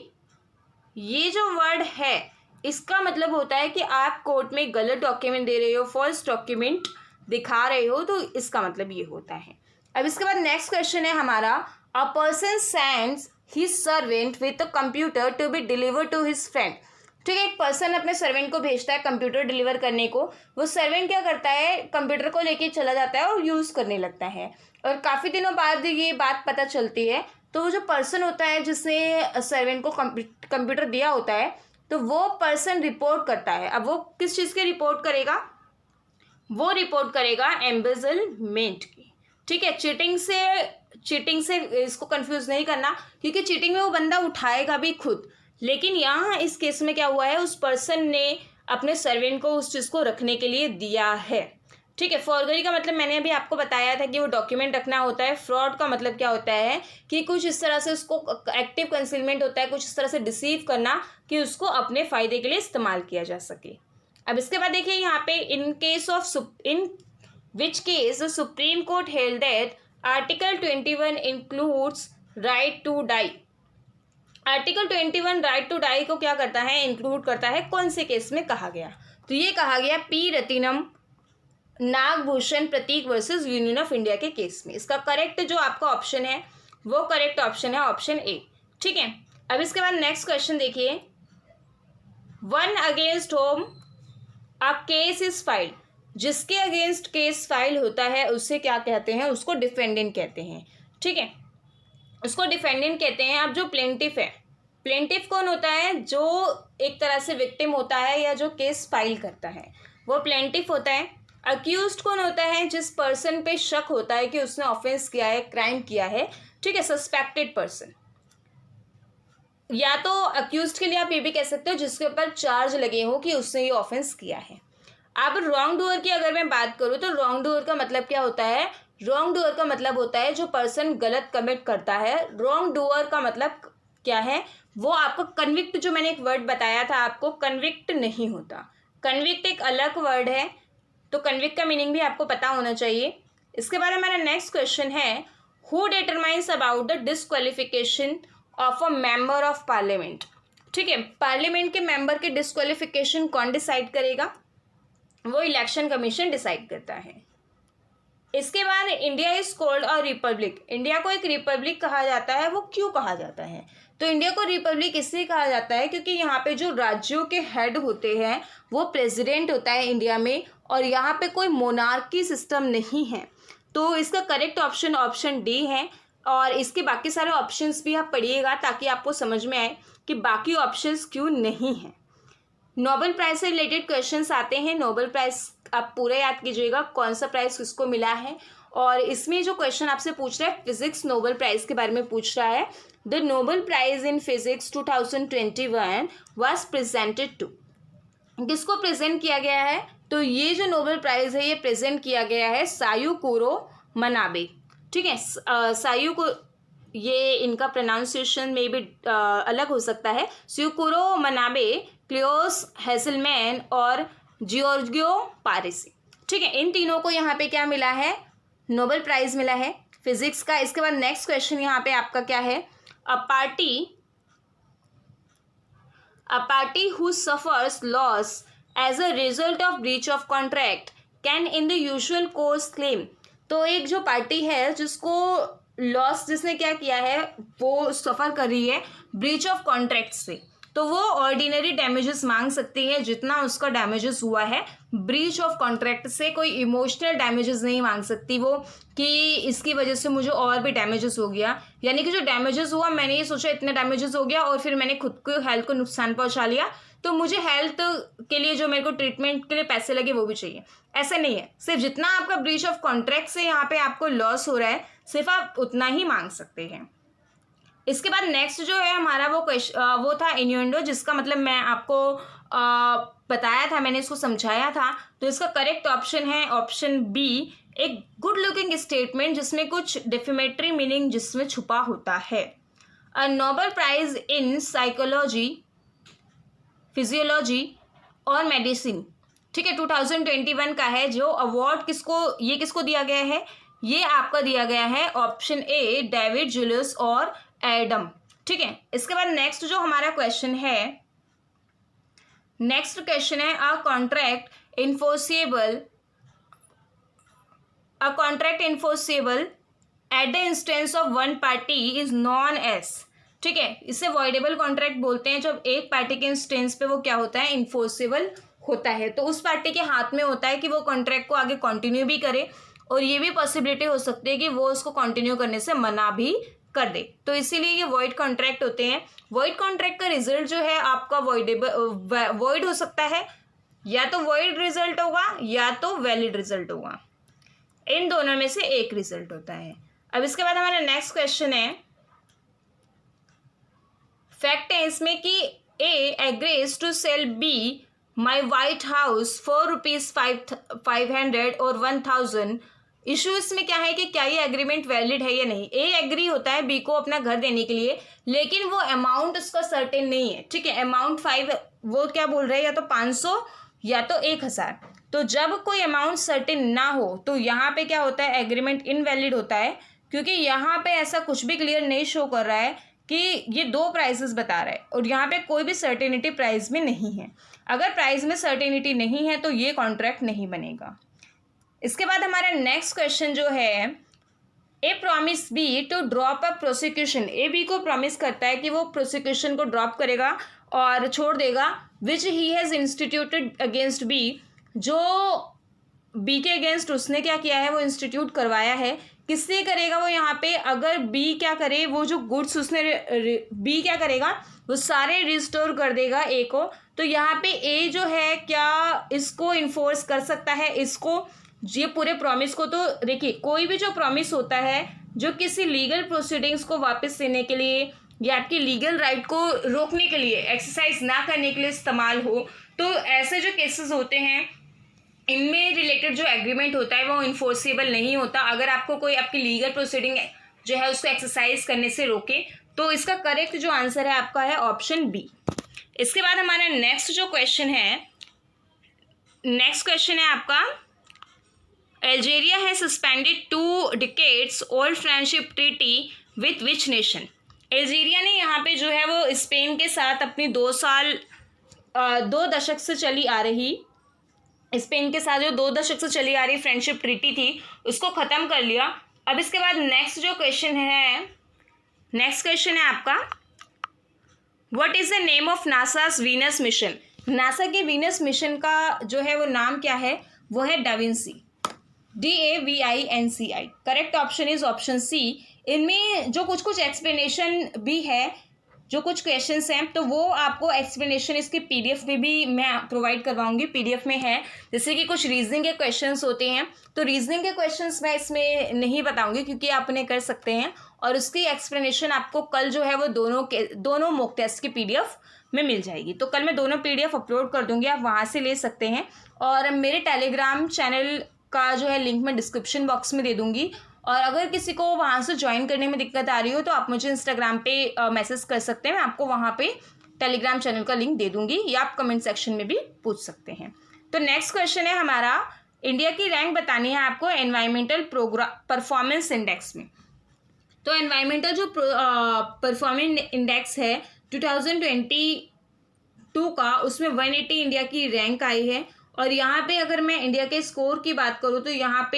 ये जो वर्ड है इसका मतलब होता है कि आप कोर्ट में गलत डॉक्यूमेंट दे रहे हो, फॉल्स डॉक्यूमेंट दिखा रहे हो, तो इसका मतलब ये होता है। अब इसके बाद नेक्स्ट क्वेश्चन है हमारा, a person sends his servant with a computer to be deliver to his friend, ठीक है, एक पर्सन अपने सर्वेंट को भेजता है कंप्यूटर डिलीवर करने को, वो सर्वेंट क्या करता है, कंप्यूटर को लेके चला जाता है और यूज़ करने लगता है, और काफ़ी दिनों बाद ये बात पता चलती है, तो वो जो पर्सन होता है जिसने सर्वेंट को कंप्यूटर दिया होता है, तो वो पर्सन रिपोर्ट करता है। अब वो किस चीज़ की रिपोर्ट करेगा, वो रिपोर्ट करेगा एम्बेजलमेंट की, ठीक है। चीटिंग से इसको कंफ्यूज नहीं करना, क्योंकि चीटिंग में वो बंदा उठाएगा भी खुद, लेकिन यहाँ इस केस में क्या हुआ है, उस पर्सन ने अपने सर्वेंट को उस चीज़ को रखने के लिए दिया है, ठीक है। फॉर्जरी का मतलब मैंने अभी आपको बताया था कि वो डॉक्यूमेंट रखना होता है। फ्रॉड का मतलब क्या होता है कि कुछ इस तरह से उसको एक्टिव कंसीलमेंट होता है, कुछ इस तरह से डिसीव करना कि उसको अपने फ़ायदे के लिए इस्तेमाल किया जा सके। अब इसके बाद देखिए यहाँ पे, in which case the Supreme Court held that article 21 includes right to die. Article 21 right to die को क्या करता है, इंक्लूड करता है, कौन से केस में कहा गया, तो ये कहा गया P Rathinam Nagbhushan Prateek versus Union of India के केस में। इसका करेक्ट जो आपका ऑप्शन है वो करेक्ट ऑप्शन है ऑप्शन ए, ठीक है। अब इसके बाद नेक्स्ट क्वेश्चन देखिए, one against whom a case is filed, जिसके अगेंस्ट केस फाइल होता है उससे क्या कहते हैं, उसको डिफेंडेंट कहते हैं। ठीक है, उसको डिफेंडेंट कहते हैं। अब जो प्लेंटिफ है, प्लेंटिफ कौन होता है, जो एक तरह से विक्टिम होता है या जो केस फाइल करता है, वो प्लेंटिफ होता है। अक्यूज्ड कौन होता है, जिस पर्सन पे शक होता है कि उसने ऑफेंस किया है, क्राइम किया है। ठीक है, सस्पेक्टेड पर्सन। या तो अक्यूज्ड के लिए आप ये भी कह सकते हो जिसके ऊपर चार्ज लगे हो कि उसने ये ऑफेंस किया है। अब रॉन्ग डूअर की अगर मैं बात करूँ तो रॉन्ग डूअर का मतलब क्या होता है, रॉन्ग डूअर का मतलब होता है जो पर्सन गलत कमिट करता है। रॉन्ग डूअर का मतलब क्या है, वो आपको कन्विक्ट, जो मैंने एक वर्ड बताया था आपको, कन्विक्ट नहीं होता। कन्विक्ट एक अलग वर्ड है, तो कन्विक्ट का मीनिंग भी आपको पता होना चाहिए। इसके बारे में हमारा नेक्स्ट क्वेश्चन है, who determines about the disqualification of a member of parliament. ठीक है, पार्लियामेंट के मेंबर के डिस्क्वालिफिकेशन कौन डिसाइड करेगा, वो इलेक्शन कमीशन डिसाइड करता है। इसके बाद India is called a republic, India को एक रिपब्लिक कहा जाता है। वो क्यों कहा जाता है, तो इंडिया को रिपब्लिक इसलिए कहा जाता है क्योंकि यहाँ पे जो राज्यों के हेड होते हैं वो प्रेसिडेंट होता है इंडिया में, और यहाँ पे कोई मोनार्की सिस्टम नहीं है। तो इसका करेक्ट ऑप्शन ऑप्शन डी है। और इसके बाकी सारे ऑप्शंस भी आप पढ़िएगा ताकि आपको समझ में आए कि बाकी ऑप्शंस क्यों नहीं हैं। नोबेल प्राइज से रिलेटेड क्वेश्चंस आते हैं। नोबेल प्राइज आप पूरा याद कीजिएगा, कौन सा प्राइज किसको मिला है। और इसमें जो क्वेश्चन आपसे पूछ रहा है फिजिक्स नोबेल प्राइज के बारे में पूछ रहा है। The Nobel prize in physics 2021 was presented to, किसको प्रेजेंट किया गया है, तो ये जो नोबेल प्राइज है ये प्रेजेंट किया गया है सायुकुरो मनाबे। ठीक है, सायु को, ये इनका प्रोनाउंसिएशन में भी अलग हो सकता है। स्यूकुरो मनाबे, क्लियोस हेजलमैन और जियोर्गियो पारिसी। ठीक है, इन तीनों को यहाँ पे क्या मिला है, नोबेल प्राइज मिला है फिजिक्स का। इसके बाद नेक्स्ट क्वेश्चन यहाँ पे आपका क्या है, a party who suffers loss as a result of breach of contract can in the usual course claim. तो एक जो पार्टी है जिसको लॉस, जिसने क्या किया है, वो सफ़र कर रही है ब्रीच ऑफ कॉन्ट्रैक्ट से, तो वो ऑर्डिनरी डैमेजेस मांग सकती है जितना उसका डैमेजेस हुआ है ब्रीच ऑफ कॉन्ट्रैक्ट से। कोई इमोशनल डैमेजेस नहीं मांग सकती वो कि इसकी वजह से मुझे और भी डैमेजेस हो गया, यानी कि जो डैमेजेस हुआ मैंने ये सोचा इतना डैमेजेस हो गया और फिर मैंने खुद को हेल्थ को नुकसान पहुंचा लिया, तो मुझे हेल्थ के लिए जो मेरे को ट्रीटमेंट के लिए पैसे लगे वो भी चाहिए। ऐसा नहीं है, सिर्फ जितना आपका ब्रीच ऑफ कॉन्ट्रैक्ट से यहाँ पे आपको लॉस हो रहा है सिर्फ आप उतना ही मांग सकते हैं। इसके बाद नेक्स्ट जो है हमारा वो था इन्यूएंडो, जिसका मतलब मैं आपको बताया था, मैंने इसको समझाया था। तो इसका करेक्ट ऑप्शन है ऑप्शन बी, एक गुड लुकिंग स्टेटमेंट जिसमें कुछ डिफेमेटरी मीनिंग जिसमें छुपा होता है। A Nobel prize in psychology, physiology और मेडिसिन, ठीक है, 2021 का है। जो अवार्ड किसको दिया गया है, ये आपका दिया गया है ऑप्शन ए, डेविड जूलियस और एडम। ठीक है, इसके बाद नेक्स्ट जो हमारा क्वेश्चन है, नेक्स्ट क्वेश्चन है, a contract enforceable at the instance of one party is non age. ठीक है, इसे वॉइडेबल कॉन्ट्रैक्ट बोलते हैं जब एक पार्टी के इंस्टेंस पे वो क्या होता है, इन्फोर्सेबल होता है। तो उस पार्टी के हाथ में होता है कि वो कॉन्ट्रैक्ट को आगे कंटिन्यू भी करे, और ये भी पॉसिबिलिटी हो सकती है कि वो उसको कंटिन्यू करने से मना भी कर दे। तो इसीलिए ये वॉइड कॉन्ट्रैक्ट होते हैं। वॉइड कॉन्ट्रैक्ट का रिजल्ट जो है आपका वॉइड हो सकता है, या तो वॉइड रिजल्ट होगा या तो वैलिड रिजल्ट होगा, इन दोनों में से एक रिजल्ट होता है। अब इसके बाद हमारा नेक्स्ट क्वेश्चन है, फैक्ट है इसमें कि A agrees to sell B my white house for ₹500 और 1000। इशू इसमें क्या है कि क्या ये एग्रीमेंट वैलिड है या नहीं। ए एग्री होता है बी को अपना घर देने के लिए, लेकिन वो अमाउंट उसका सर्टेन नहीं है। ठीक है, अमाउंट 5, वो क्या बोल रहे हैं, या तो 500 या तो 1000। तो जब कोई अमाउंट सर्टेन ना हो तो यहाँ पे क्या होता है, एग्रीमेंट इनवैलिड होता है, क्योंकि यहाँ पे ऐसा कुछ भी क्लियर नहीं शो कर रहा है कि ये 2 प्राइसेस बता रहा है, और यहाँ पे कोई भी सर्टेनिटी प्राइस में नहीं है। अगर प्राइस में सर्टेनिटी नहीं है तो ये कॉन्ट्रैक्ट नहीं बनेगा। इसके बाद हमारा नेक्स्ट क्वेश्चन जो है, A promise B to drop a prosecution. A B को प्रॉमिस करता है कि वो प्रोसिक्यूशन को ड्रॉप करेगा और छोड़ देगा। Which he has instituted against B, जो बी के अगेंस्ट उसने क्या किया है, वो इंस्टीट्यूट करवाया है। किससे करेगा वो यहाँ पे, अगर बी क्या करे, वो जो गुड्स उसने बी क्या करेगा, वो सारे रिस्टोर कर देगा ए को। तो यहाँ पे ए जो है क्या इसको इन्फोर्स कर सकता है, इसको, ये पूरे प्रॉमिस को। तो देखिए कोई भी जो प्रॉमिस होता है जो किसी लीगल प्रोसीडिंग्स को वापस लेने के लिए या आपकी लीगल राइट को रोकने के लिए, एक्सरसाइज ना करने के लिए इस्तेमाल हो, तो ऐसे जो केसेस होते हैं इनमें रिलेटेड जो एग्रीमेंट होता है वो इन्फोर्सेबल नहीं होता अगर आपको कोई आपकी लीगल प्रोसीडिंग जो है उसको एक्सरसाइज करने से रोके। तो इसका करेक्ट जो आंसर है आपका है ऑप्शन बी। इसके बाद हमारा नेक्स्ट जो क्वेश्चन है, नेक्स्ट क्वेश्चन है आपका, अल्जीरिया है suspended 2 decades old friendship treaty with which nation. Algeria ने यहाँ पे जो है वो स्पेन के साथ अपनी 2 दशक से चली आ रही, स्पेन के साथ जो 2 दशक से चली आ रही फ्रेंडशिप ट्रीटी थी उसको ख़त्म कर लिया। अब इसके बाद नेक्स्ट जो क्वेश्चन है, नेक्स्ट क्वेश्चन है आपका, what is the name of NASA's Venus mission. NASA के वीनस मिशन का जो है वो नाम क्या है, वो है DAVINCI, DAVINCI। Correct option is option C. इनमें जो कुछ कुछ एक्सप्लेनेशन भी है, जो कुछ क्वेश्चंस हैं, तो वो आपको एक्सप्लेनेशन इसके PDF में भी मैं प्रोवाइड करवाऊंगी, PDF में है। जैसे कि कुछ रीजनिंग के क्वेश्चंस होते हैं, तो रीजनिंग के क्वेश्चंस मैं इसमें नहीं बताऊंगी क्योंकि आप उन्हें कर सकते हैं, और उसकी एक्सप्लेनेशन आपको कल जो है वो दोनों मॉक टेस्ट की PDF में मिल जाएगी। तो कल मैं दोनों PDF अपलोड कर दूंगी, आप वहाँ से ले सकते हैं। और मेरे टेलीग्राम चैनल का जो है लिंक मैं डिस्क्रिप्शन बॉक्स में दे दूंगी, और अगर किसी को वहाँ से ज्वाइन करने में दिक्कत आ रही हो तो आप मुझे इंस्टाग्राम पे मैसेज कर सकते हैं, मैं आपको वहाँ पे टेलीग्राम चैनल का लिंक दे दूंगी, या आप कमेंट सेक्शन में भी पूछ सकते हैं। तो नेक्स्ट क्वेश्चन है हमारा, इंडिया की रैंक बतानी है आपको एनवायरमेंटल परफॉर्मेंस इंडेक्स में। तो एनवायरमेंटल जो परफॉर्मेंस इंडेक्स है 2022 का, उसमें 180 इंडिया की रैंक आई है। और यहाँ पे अगर मैं इंडिया के स्कोर की बात करूँ तो यहाँ पे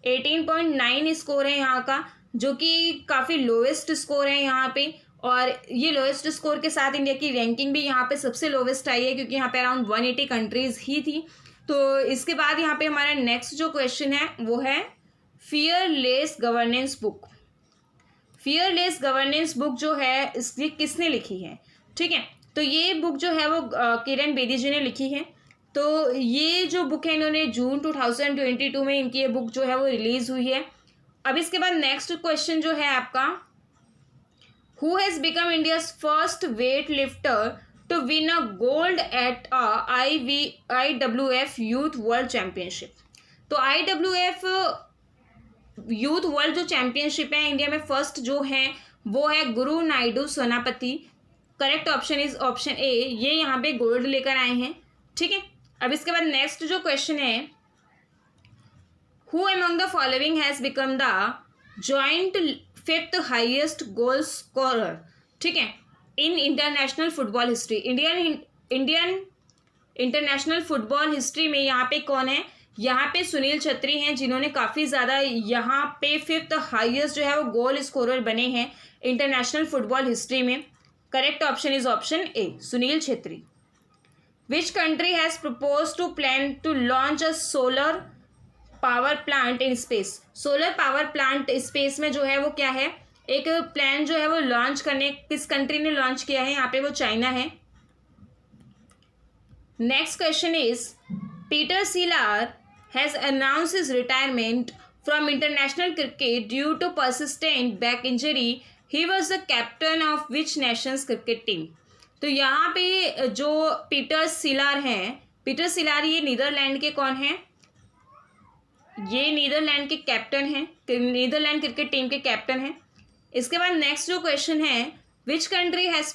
18.9 स्कोर है यहाँ का, जो कि काफ़ी लोवेस्ट स्कोर है यहाँ पे। और ये लोवेस्ट स्कोर के साथ इंडिया की रैंकिंग भी यहाँ पे सबसे लोवेस्ट आई है, क्योंकि यहाँ पे अराउंड 180 कंट्रीज़ ही थी। तो इसके बाद यहाँ पे हमारा नेक्स्ट जो क्वेश्चन है वो है fearless governance book. Fearless governance book जो है इसकी किसने लिखी है, ठीक है। तो ये बुक जो है वो किरण बेदी जी ने लिखी है। तो ये जो बुक है इन्होंने जून 2022 में इनकी ये बुक जो है वो रिलीज हुई है। अब इसके बाद नेक्स्ट क्वेश्चन जो है आपका, who has become India's first weight lifter to win a gold at IWF youth world championship. तो IWF यूथ वर्ल्ड जो चैम्पियनशिप है इंडिया में फर्स्ट जो है वो है Guru Naidu Sanapathi. Correct option is option A, ये यहाँ पे गोल्ड लेकर आए हैं, ठीक है। अब इसके बाद नेक्स्ट जो क्वेश्चन है, who among the following has become the joint 5th highest goal scorer, ठीक है, in international football history. Indian international football history में यहाँ पे कौन है, यहाँ पे सुनील छेत्री हैं, जिन्होंने काफ़ी ज़्यादा यहाँ पे 5th हाईएस्ट जो है वो गोल स्कोरर बने हैं इंटरनेशनल फुटबॉल हिस्ट्री में। Correct option is option A, Sunil Chhetri. Which country has propose to plan to launch a solar power plant in space. Solar power plant space में जो है वो क्या है, एक प्लान जो है वो लॉन्च करने, किस कंट्री ने लॉन्च किया है, यहाँ पे वो चाइना है। Next question is, Peter Seelaar has announced his retirement from international cricket due to persistent back injury. He was the captain of which nation's cricket team. तो यहाँ पे जो पीटर सिलार हैं, पीटर सिलार ये नीदरलैंड के कौन हैं, ये नीदरलैंड के कैप्टन हैं, नीदरलैंड क्रिकेट टीम के कैप्टन हैं। इसके बाद नेक्स्ट जो क्वेश्चन है, which country has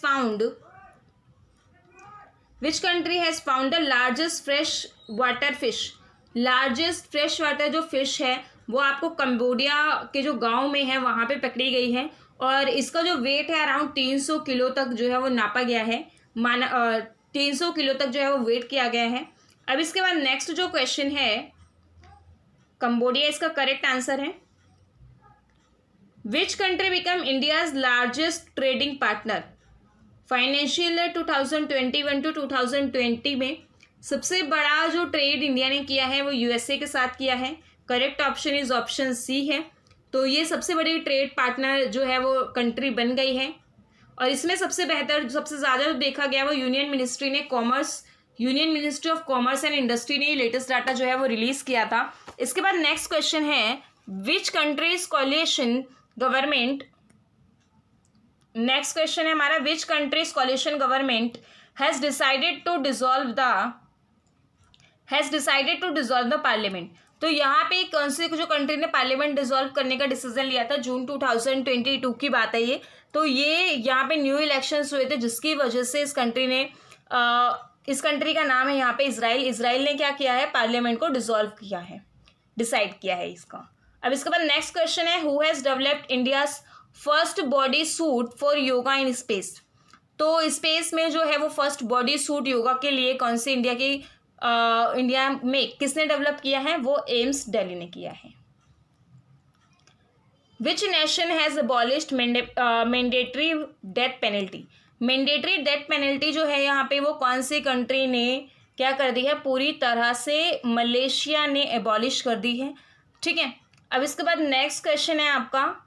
found the largest fresh water fish. Largest fresh water जो फिश है वो आपको कंबोडिया के जो गांव में है वहाँ पे पकड़ी गई है, और इसका जो वेट है अराउंड 300 किलो तक जो है वो नापा गया है, 300 किलो तक जो है वो वेट किया गया है। अब इसके बाद नेक्स्ट जो क्वेश्चन है, कंबोडिया इसका करेक्ट आंसर है। Which country become India's largest trading partner. Financial year 2021 to 2020 में सबसे बड़ा जो ट्रेड इंडिया ने किया है वो यूएसए के साथ किया है। Correct option is option C है। तो ये सबसे बड़ी ट्रेड पार्टनर जो है वो कंट्री बन गई है। और इसमें सबसे बेहतर, सबसे ज़्यादा जो देखा गया वो union ministry of commerce and industry ने लेटेस्ट डाटा जो है वो रिलीज किया था। इसके बाद नेक्स्ट क्वेश्चन है, which country's coalition government, next question है हमारा, which country's coalition government has decided to dissolve the parliament. तो यहाँ पे कौन सी जो कंट्री ने पार्लियामेंट डिसॉल्व करने का डिसीजन लिया था, जून 2022 की बात है ये। तो ये यहाँ पे न्यू इलेक्शंस हुए थे जिसकी वजह से इस कंट्री का नाम है यहाँ पे इजराइल। इजराइल ने क्या किया है, पार्लियामेंट को डिसॉल्व किया है, डिसाइड किया है इसका। अब इसके बाद नेक्स्ट क्वेश्चन है, who has developed India's first body suit for yoga in space. तो स्पेस में जो है वो फर्स्ट बॉडी सूट योगा के लिए कौन सी इंडिया में किसने डेवलप किया है, वो एम्स दिल्ली ने किया है। Which nation has abolished mandatory death penalty. Mandatory death penalty जो है यहाँ पे वो कौन सी कंट्री ने क्या कर दी है, पूरी तरह से मलेशिया ने एबॉलिश कर दी है। ठीक है, अब इसके बाद नेक्स्ट क्वेश्चन है आपका,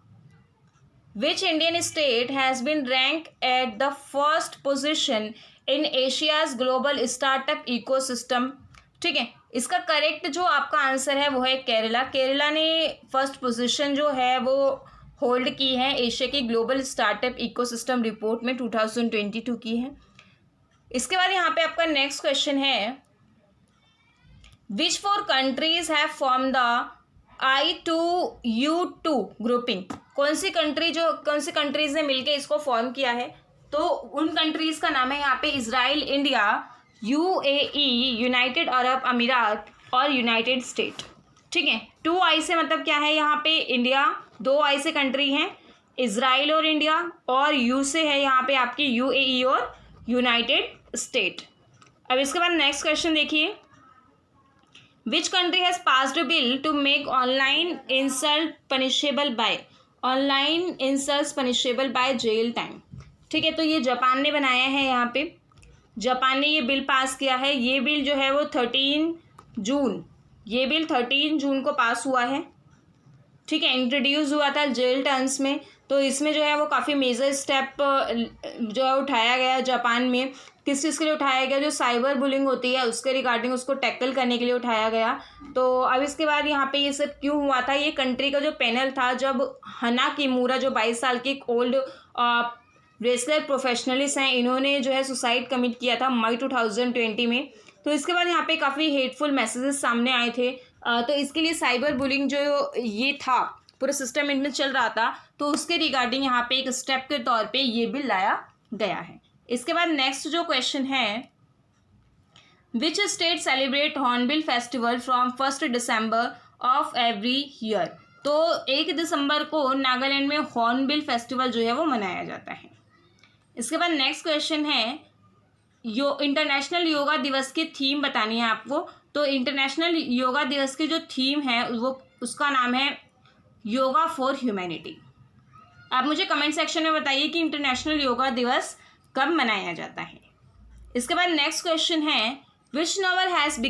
which Indian state has been rank at the first position in Asia's global startup ecosystem. ठीक है, इसका करेक्ट जो आपका आंसर है वो है केरला। केरला ने फर्स्ट पोजीशन जो है वो होल्ड की है एशिया की ग्लोबल स्टार्टअप इकोसिस्टम रिपोर्ट में 2022 की है। इसके बाद यहाँ पे आपका नेक्स्ट क्वेश्चन है, विच 4 countries have form the I2U2 grouping. कौन सी कंट्रीज ने मिलकर इसको फॉर्म किया है, तो उन कंट्रीज का नाम है यहाँ पे Israel, India, UAE, United Arab अमीरात और यूनाइटेड स्टेट। ठीक है, 2I से मतलब क्या है यहाँ पे इंडिया, 2I से कंट्री हैं इजराइल और इंडिया, और U से है यहाँ पे आपकी UAE और यूनाइटेड स्टेट। अब इसके बाद नेक्स्ट क्वेश्चन देखिए, which country has passed a bill to make online insult punishable by jail time. ठीक है, तो ये जापान ने बनाया है, यहाँ पे जापान ने ये बिल पास किया है। ये बिल जो है वो 13 जून को पास हुआ है। ठीक है, इंट्रोड्यूस हुआ था जेल टर्म्स में। तो इसमें जो है वो काफ़ी मेजर स्टेप जो है उठाया गया जापान में। किस चीज़ के लिए उठाया गया, जो साइबर बुलिंग होती है उसके रिगार्डिंग उसको टैकल करने के लिए उठाया गया। तो अब इसके बाद यहाँ पे ये सब क्यों हुआ था, ये कंट्री का जो पैनल था, जब हना किमूरा जो 22 साल की एक ओल्ड रेसलर प्रोफेशनलिस्ट हैं, इन्होंने जो है सुसाइड कमिट किया था मई 2020 में। तो इसके बाद यहाँ पे काफ़ी हेटफुल मैसेजेस सामने आए थे। तो इसके लिए साइबर बुलिंग जो ये था पूरा सिस्टम इनमें चल रहा था, तो उसके रिगार्डिंग यहाँ पे एक स्टेप के तौर पे ये बिल लाया गया है। इसके बाद नेक्स्ट जो क्वेश्चन है, which state celebrate hornbill festival from 1 December of every year. तो 1 दिसंबर को नागालैंड में हॉर्नबिल फेस्टिवल जो है वो मनाया जाता है। इसके बाद नेक्स्ट क्वेश्चन है, इंटरनेशनल योगा दिवस की थीम बतानी है आपको। तो इंटरनेशनल योगा दिवस की जो थीम है वो उसका नाम है योगा फॉर ह्यूमैनिटी। आप मुझे कमेंट सेक्शन में बताइए कि इंटरनेशनल योगा दिवस कब मनाया जाता है। इसके बाद नेक्स्ट क्वेश्चन है, which novel has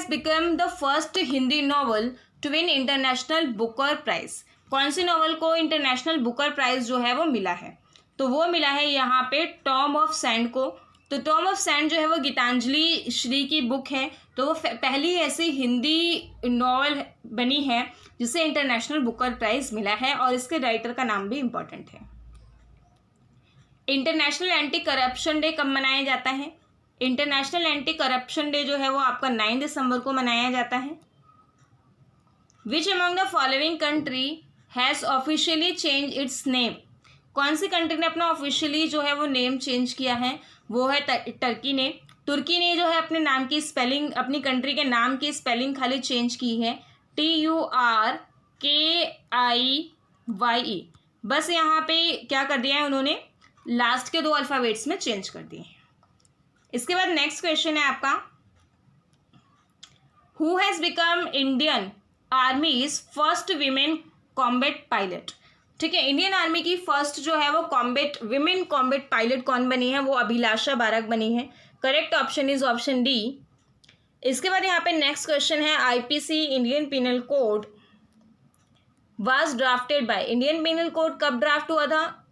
become the first Hindi novel to win international Booker prize. कौन सी नॉवल को इंटरनेशनल बुकर प्राइज जो है वो मिला है, तो वो मिला है यहाँ पे टॉम ऑफ सैंड को। तो टॉम ऑफ सैंड जो है वो गीतांजलि श्री की बुक है। तो वो पहली ऐसी हिंदी नॉवल बनी है जिसे इंटरनेशनल बुकर प्राइज मिला है, और इसके राइटर का नाम भी इम्पोर्टेंट है। इंटरनेशनल एंटी करप्शन डे कब मनाया जाता है। इंटरनेशनल एंटी करप्शन डे जो है वो आपका 9 दिसंबर को मनाया जाता है। Which among the following country has officially change it's name. कौन सी कंट्री ने अपना ऑफिशियली जो है वो नेम चेंज किया है, वो है टर्की ने। तुर्की ने जो है अपने नाम की स्पेलिंग, अपनी कंट्री के नाम की स्पेलिंग खाली चेंज की है, TURKIYE। बस यहाँ पे क्या कर दिया है उन्होंने, लास्ट के 2 अल्फ़ाबेट्स में चेंज कर दिए हैं। इसके बाद नेक्स्ट क्वेश्चन है आपका, who has become Indian आर्मीज first women combat pilot. ठीक है। इंडियन आर्मी की फर्स्ट जो है वो कॉम्बैट विमेन कॉम्बैट पायलट कौन बनी है? वो अभिलाषा बारक बनी है। Correct option is option D. इसके बाद यहाँ पे नेक्स्ट क्वेश्चन है, IPC Indian penal code was drafted by. Indian penal code कब ड्राफ्ट हुआ था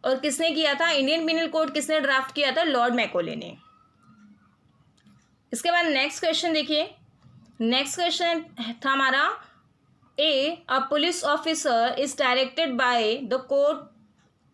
और किसने किया था? इंडियन पिनल कोड किसने ड्राफ्ट किया था? लॉर्ड मैकॉले ने। इसके बाद नेक्स्ट क्वेश्चन देखिए, नेक्स्ट क्वेश्चन था हमारा, a police officer is directed by the court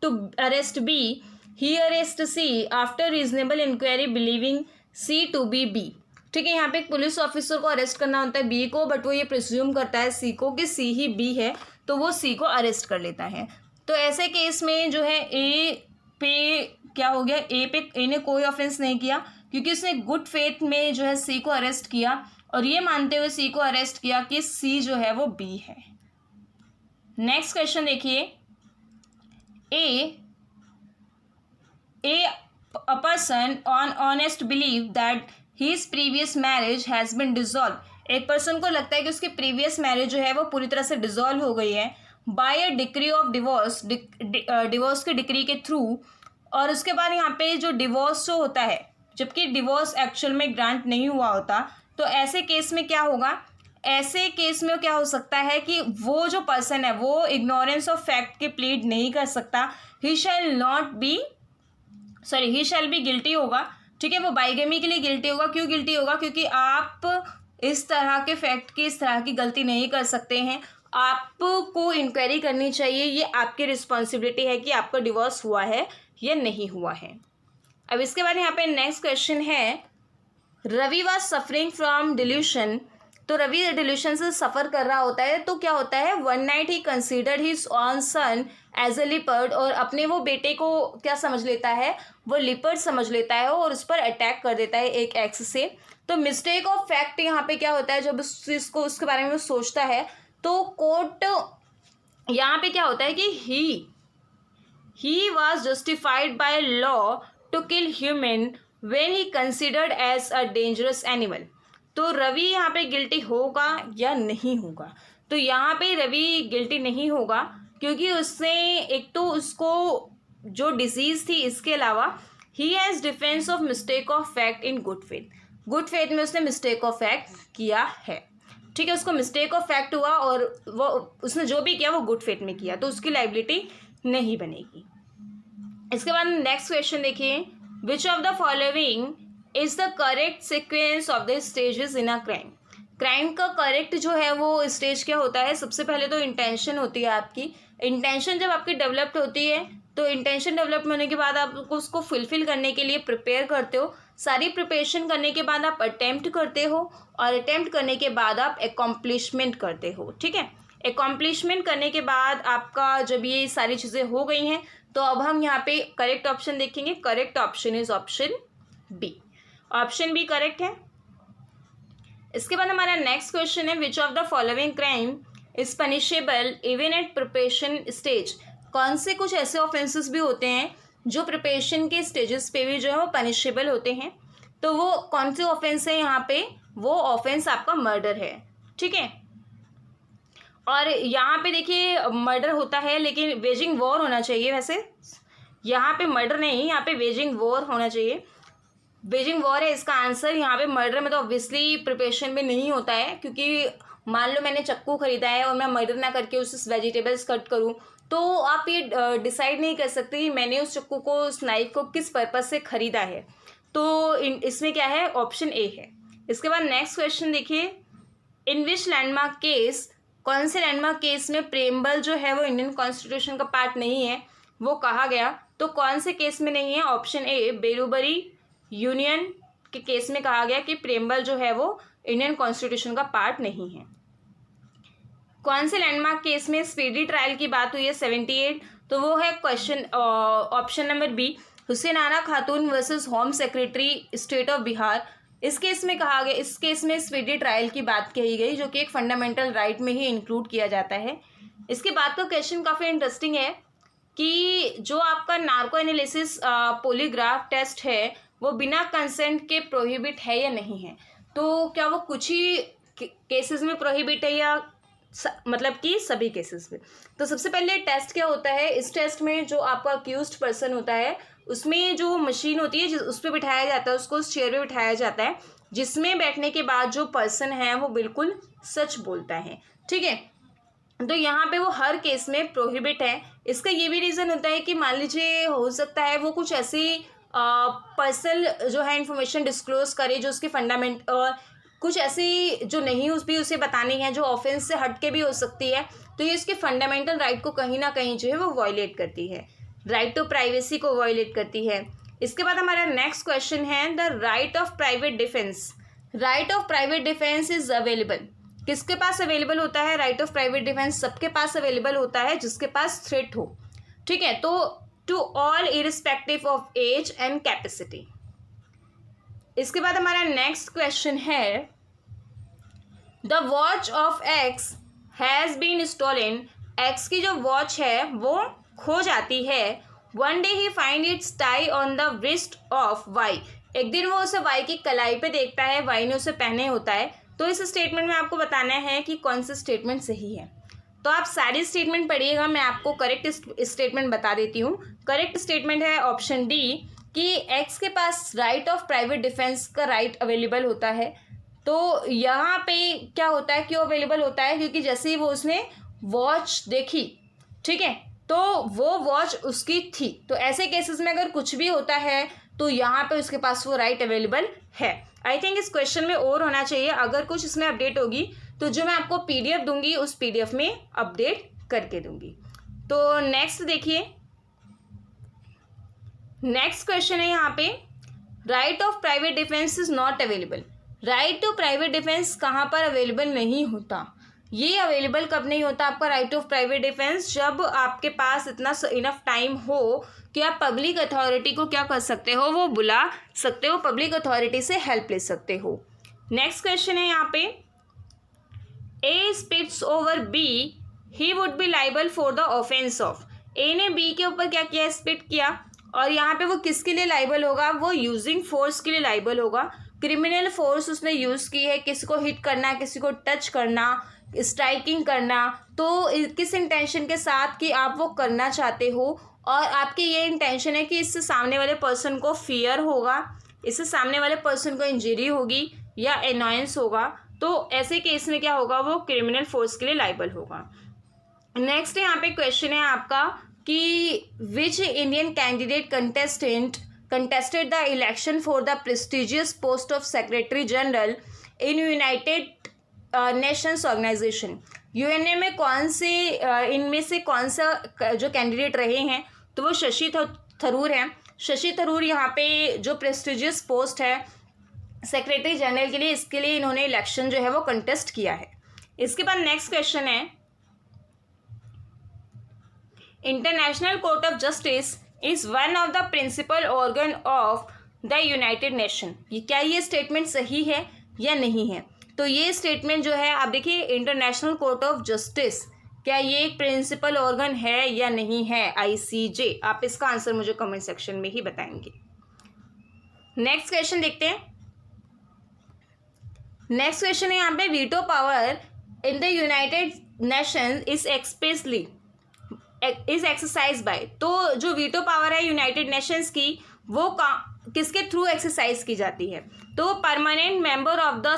to arrest B, he arrest C after reasonable inquiry believing C to be B. ठीक है, यहाँ पे एक पुलिस ऑफिसर को अरेस्ट करना होता है बी को, बट वो ये प्रिज्यूम करता है सी को कि सी ही बी है, तो वो सी को अरेस्ट कर लेता है। तो ऐसे केस में जो है ए पे क्या हो गया, ए ने कोई ऑफेंस नहीं किया क्योंकि उसने गुड फेथ में जो है सी को अरेस्ट किया और ये मानते हुए सी को अरेस्ट किया कि सी जो है वो बी है। नेक्स्ट क्वेश्चन देखिए, a person on honest believe that his previous marriage has been dissolved। एक पर्सन को लगता है कि उसकी प्रीवियस मैरिज जो है वो पूरी तरह से डिसॉल्व हो गई है by a decree of divorce, divorce की डिक्री के थ्रू। और उसके बाद यहाँ पे जो डिवोर्स जो होता है, जबकि डिवोर्स एक्चुअल में ग्रांट नहीं हुआ होता, तो ऐसे केस में क्या होगा? ऐसे केस में क्या हो सकता है कि वो जो पर्सन है वो इग्नोरेंस ऑफ फैक्ट के प्लीड नहीं कर सकता, ही शैल बी गिल्टी होगा। ठीक है, वो बाइगेमी के लिए गिल्टी होगा। क्यों गिल्टी होगा? क्योंकि आप इस तरह के फैक्ट की इस तरह की गलती नहीं कर सकते हैं, आपको इंक्वायरी करनी चाहिए, ये आपकी रिस्पॉन्सिबिलिटी है कि आपका डिवोर्स हुआ है या नहीं हुआ है। अब इसके बाद यहाँ पे नेक्स्ट क्वेश्चन है, Ravi was suffering from delusion. तो रवि डिल्यूशन से सफ़र कर रहा होता है, तो क्या होता है, one night he considered his own son as a leopard, और अपने वो बेटे को क्या समझ लेता है, वो लिपर्ड समझ लेता है और उस पर अटैक कर देता है एक एक्स से। तो मिस्टेक ऑफ फैक्ट यहाँ पे क्या होता है, जब उस चीज़ को उसके बारे में वो सोचता है तो कोर्ट यहाँ पे क्या होता है कि he was justified by law to kill human when he considered as a dangerous animal. तो रवि यहाँ पे गिल्टी होगा या नहीं होगा? तो यहाँ पे रवि गिल्टी नहीं होगा क्योंकि उसने एक तो उसको जो डिजीज़ थी, इसके अलावा he has defence of mistake of fact in good faith. Good faith में उसने मिस्टेक ऑफ फैक्ट किया है। ठीक है, उसको मिस्टेक ऑफ फैक्ट हुआ और वो उसने जो भी किया वो गुड फेथ में किया, तो उसकी लाइबिलिटी नहीं बनेगी। इसके बाद नेक्स्ट क्वेश्चन देखिए, विच of the following is the correct sequence of the stages in a crime. Crime का करेक्ट जो है वो स्टेज क्या होता है? सबसे पहले तो इंटेंशन होती है आपकी। इंटेंशन जब आपकी डेवलप्ड होती है तो इंटेंशन डेवलप होने के बाद आप उसको फुलफिल करने के लिए प्रिपेयर करते हो। सारी प्रिपरेशन करने के बाद आप अटेम्प्ट करते हो और अटेम्प्ट करने के बाद आप एकम्प्लिशमेंट करते हो। ठीक है, एकम्प्लिशमेंट करने के बाद आपका जब ये सारी चीज़ें हो गई हैं तो अब हम यहाँ पे करेक्ट ऑप्शन देखेंगे। Correct option is option B. Option B correct है। इसके बाद हमारा नेक्स्ट क्वेश्चन है, which of the following crime is punishable even at preparation stage. कौन से कुछ ऐसे ऑफेंसेस भी होते हैं जो प्रिपरेशन के स्टेजेस पे भी जो है वो पनिशेबल होते हैं? तो वो कौन से ऑफेंस है यहाँ पे? वो ऑफेंस आपका मर्डर है। ठीक है, और यहाँ पे देखिए मर्डर होता है लेकिन वेजिंग वॉर होना चाहिए। वैसे यहाँ पे मर्डर नहीं, यहाँ पे वेजिंग वॉर होना चाहिए। वेजिंग वॉर है इसका आंसर। यहाँ पे मर्डर में तो ऑब्वियसली प्रिपरेशन में नहीं होता है, क्योंकि मान लो मैंने चक्कू खरीदा है और मैं मर्डर ना करके उस वेजिटेबल्स कट करूँ, तो आप ये डिसाइड नहीं कर सकते कि मैंने उस चक्कू को, उस नाइफ को किस पर्पज़ से ख़रीदा है। तो इसमें क्या है? ऑप्शन ए है। इसके बाद नेक्स्ट क्वेश्चन देखिए, इन विच लैंडमार्क केस, कौन से लैंडमार्क केस में प्रेम्बल जो है वो इंडियन कॉन्स्टिट्यूशन का पार्ट नहीं है वो कहा गया? तो कौन से केस में नहीं है? ऑप्शन ए, बेरूबरी यूनियन के केस में कहा गया कि प्रेम्बल जो है वो इंडियन कॉन्स्टिट्यूशन का पार्ट नहीं है। कौन से लैंडमार्क केस में स्पीडी ट्रायल की बात हुई है? 78। तो वो है question option number B, Hussain Ara Khatoon versus home secretary state of Bihar. इस केस में कहा गया, इस केस में स्पीडी ट्रायल की बात कही गई, जो कि एक फंडामेंटल राइट में ही इंक्लूड किया जाता है। इसके बाद का क्वेश्चन काफ़ी इंटरेस्टिंग है कि जो आपका नार्को एनालिसिस पॉलीग्राफ टेस्ट है वो बिना कंसेंट के प्रोहिबिट है या नहीं है? तो क्या वो कुछ ही केसेस में प्रोहिबिट है या मतलब कि सभी केसेस में। तो सबसे पहले टेस्ट क्या होता है, इस टेस्ट में जो आपका अक्यूज्ड पर्सन होता है उसमें जो मशीन होती है उस पर बिठाया जाता है, उसको उस चेयर पे बिठाया जाता है, जिसमें बैठने के बाद जो पर्सन है वो बिल्कुल सच बोलता है। ठीक है, तो यहाँ पे वो हर केस में प्रोहिबिट है। इसका ये भी रीज़न होता है कि मान लीजिए हो सकता है वो कुछ ऐसी पर्सनल जो है इंफॉर्मेशन डिस्क्लोज करे जो उसके फंडामेंट कुछ ऐसी जो नहीं उसे बतानी है, जो ऑफेंस से हट के भी हो सकती है, तो ये इसके फंडामेंटल राइट को कहीं ना कहीं जो है वो वायलेट करती है, राइट टू प्राइवेसी को वायलेट करती है। इसके बाद हमारा नेक्स्ट क्वेश्चन है the right of private defence. Right of private defence is available, किसके पास अवेलेबल होता है राइट ऑफ प्राइवेट डिफेंस? सबके पास अवेलेबल होता है जिसके पास थ्रेट हो। ठीक है, तो to all irrespective of age and capacity. इसके बाद हमारा नेक्स्ट क्वेश्चन है the watch of X has been stolen. X की जो वॉच है वो खो जाती है। One day he find its tie on the wrist of Y. एक दिन वो उसे वाई की कलाई पे देखता है, वाई ने उसे पहने होता है। तो इस स्टेटमेंट में आपको बताना है कि कौन सा स्टेटमेंट सही है। तो आप सारी स्टेटमेंट पढ़िएगा, मैं आपको करेक्ट स्टेटमेंट बता देती हूँ। करेक्ट स्टेटमेंट है ऑप्शन डी कि एक्स के पास राइट ऑफ प्राइवेट डिफेंस का राइट अवेलेबल होता है। तो यहाँ पे क्या होता है, क्यों अवेलेबल होता है? क्योंकि जैसे ही वो उसने वॉच देखी, ठीक है, तो वो वॉच उसकी थी। तो ऐसे केसेस में अगर कुछ भी होता है तो यहाँ पे उसके पास वो राइट अवेलेबल है। आई थिंक इस क्वेश्चन में और होना चाहिए, अगर कुछ इसमें अपडेट होगी तो जो मैं आपको पीडीएफ दूंगी उस पीडीएफ में अपडेट करके दूंगी। तो नेक्स्ट देखिए, नेक्स्ट क्वेश्चन है यहाँ पे right of private defence is not available. Right to private defence कहाँ पर अवेलेबल नहीं होता? ये अवेलेबल कब नहीं होता आपका राइट ऑफ प्राइवेट डिफेंस? जब आपके पास इतना इनफ टाइम हो कि आप पब्लिक अथॉरिटी को क्या कर सकते हो, वो बुला सकते हो, पब्लिक अथॉरिटी से हेल्प ले सकते हो। नेक्स्ट क्वेश्चन है यहाँ पे A spits over B he would be liable for the offence of. A ने बी के ऊपर क्या किया, स्पिट किया, और यहाँ पे वो किसके लिए लाइबल होगा? वो यूजिंग फोर्स के लिए लाइबल होगा। क्रिमिनल फोर्स उसने यूज़ की है, किसी को हिट करना, किसी को टच करना, स्ट्राइकिंग करना, तो किस इंटेंशन के साथ कि आप वो करना चाहते हो और आपकी ये इंटेंशन है कि इससे सामने वाले पर्सन को फियर होगा, इससे सामने वाले पर्सन को इंजरी होगी या एनॉयंस होगा, तो ऐसे केस में क्या होगा, वो क्रिमिनल फोर्स के लिए लाइबल होगा। नेक्स्ट यहाँ पे क्वेश्चन है आपका कि which Indian candidate contested the election for the prestigious post of Secretary General in United Nations Organization। UNA में कौन से इनमें से कौन सा जो कैंडिडेट रहे हैं? तो वो शशि थरूर हैं। शशि थरूर यहाँ पे जो प्रेस्टिजियस पोस्ट है सेक्रेटरी जनरल के लिए, इसके लिए इन्होंने इलेक्शन जो है वो कंटेस्ट किया है। इसके बाद नेक्स्ट क्वेश्चन है international court of justice is one of the principal organ of the United Nation. ये क्या ये स्टेटमेंट सही है या नहीं है? तो ये स्टेटमेंट जो है आप देखिए, इंटरनेशनल कोर्ट ऑफ जस्टिस क्या ये एक प्रिंसिपल ऑर्गन है या नहीं है? आईसीजे। आप इसका आंसर मुझे कमेंट सेक्शन में ही बताएंगे। नेक्स्ट क्वेश्चन देखते हैं। नेक्स्ट क्वेश्चन है यहाँ पे veto power in the United Nations is exercise by. तो जो वीटो पावर है यूनाइटेड नेशंस की, वो किसके थ्रू एक्सरसाइज की जाती है? तो permanent member of the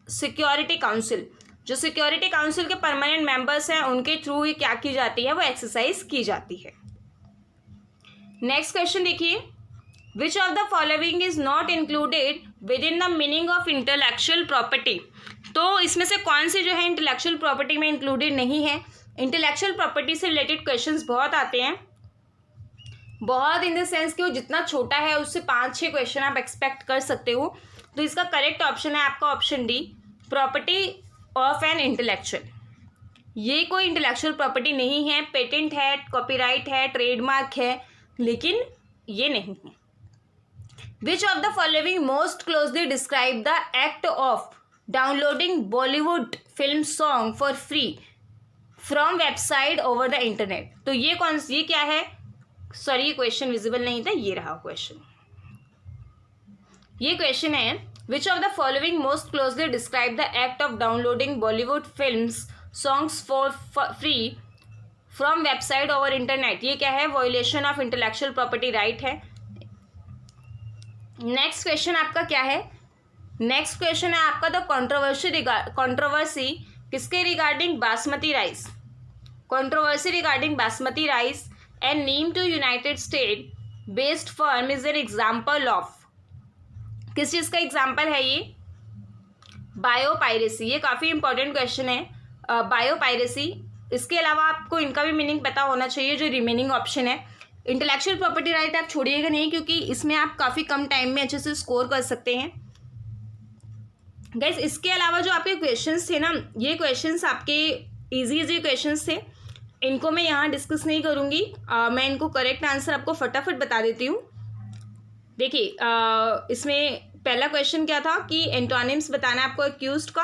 security council, जो सिक्योरिटी काउंसिल के परमानेंट मेंबर्स हैं उनके थ्रू ही क्या की जाती है, वो एक्सरसाइज की जाती है। नेक्स्ट क्वेश्चन देखिए, विच of the following is not included with in the meaning of intellectual property. तो इसमें से कौन सी जो है इंटेलेक्चुअल प्रॉपर्टी में इंक्लूडेड नहीं है? इंटेलेक्चुअल प्रॉपर्टी से रिलेटेड क्वेश्चंस बहुत आते हैं, बहुत इन द सेंस कि वो जितना छोटा है उससे 5-6 क्वेश्चन आप एक्सपेक्ट कर सकते हो। तो इसका करेक्ट ऑप्शन है आपका option D, property of an intellectual. ये कोई इंटेलेक्चुअल प्रॉपर्टी नहीं है, पेटेंट है, कॉपीराइट है, ट्रेडमार्क है, लेकिन ये नहीं है। Which of the following most closely describe the act of downloading Bollywood film song for free from website over the internet. तो ये क्या है? सॉरी, ये क्वेश्चन विजिबल नहीं था, ये रहा क्वेश्चन। ये क्वेश्चन है which of the following most closely describe the act of downloading Bollywood films songs for free from website over internet, ये क्या है? Violation of intellectual property right है। नेक्स्ट क्वेश्चन आपका क्या है? नेक्स्ट क्वेश्चन है आपका द कंट्रोवर्सी किसके regarding basmati rice, controversy regarding basmati rice and name to United State based firm is an example of, किस चीज़ का एग्जाम्पल है ये? बायोपायरेसी, ये काफ़ी इंपॉर्टेंट क्वेश्चन है, बायोपायरेसी। इसके अलावा आपको इनका भी मीनिंग पता होना चाहिए जो रिमेनिंग ऑप्शन है। इंटेलेक्चुअल प्रॉपर्टी राइट आप छोड़िएगा नहीं, क्योंकि इसमें आप काफ़ी कम टाइम में अच्छे से स्कोर कर सकते हैं गाइस। इसके अलावा जो आपके क्वेश्चंस थे ना, ये क्वेश्चंस आपके इजी क्वेश्चंस थे, इनको मैं यहाँ डिस्कस नहीं करूँगी। मैं इनको करेक्ट आंसर आपको फटाफट बता देती हूँ। देखिए इसमें पहला क्वेश्चन क्या था कि एंटोनिम्स बताना है आपको अक्यूज्ड का।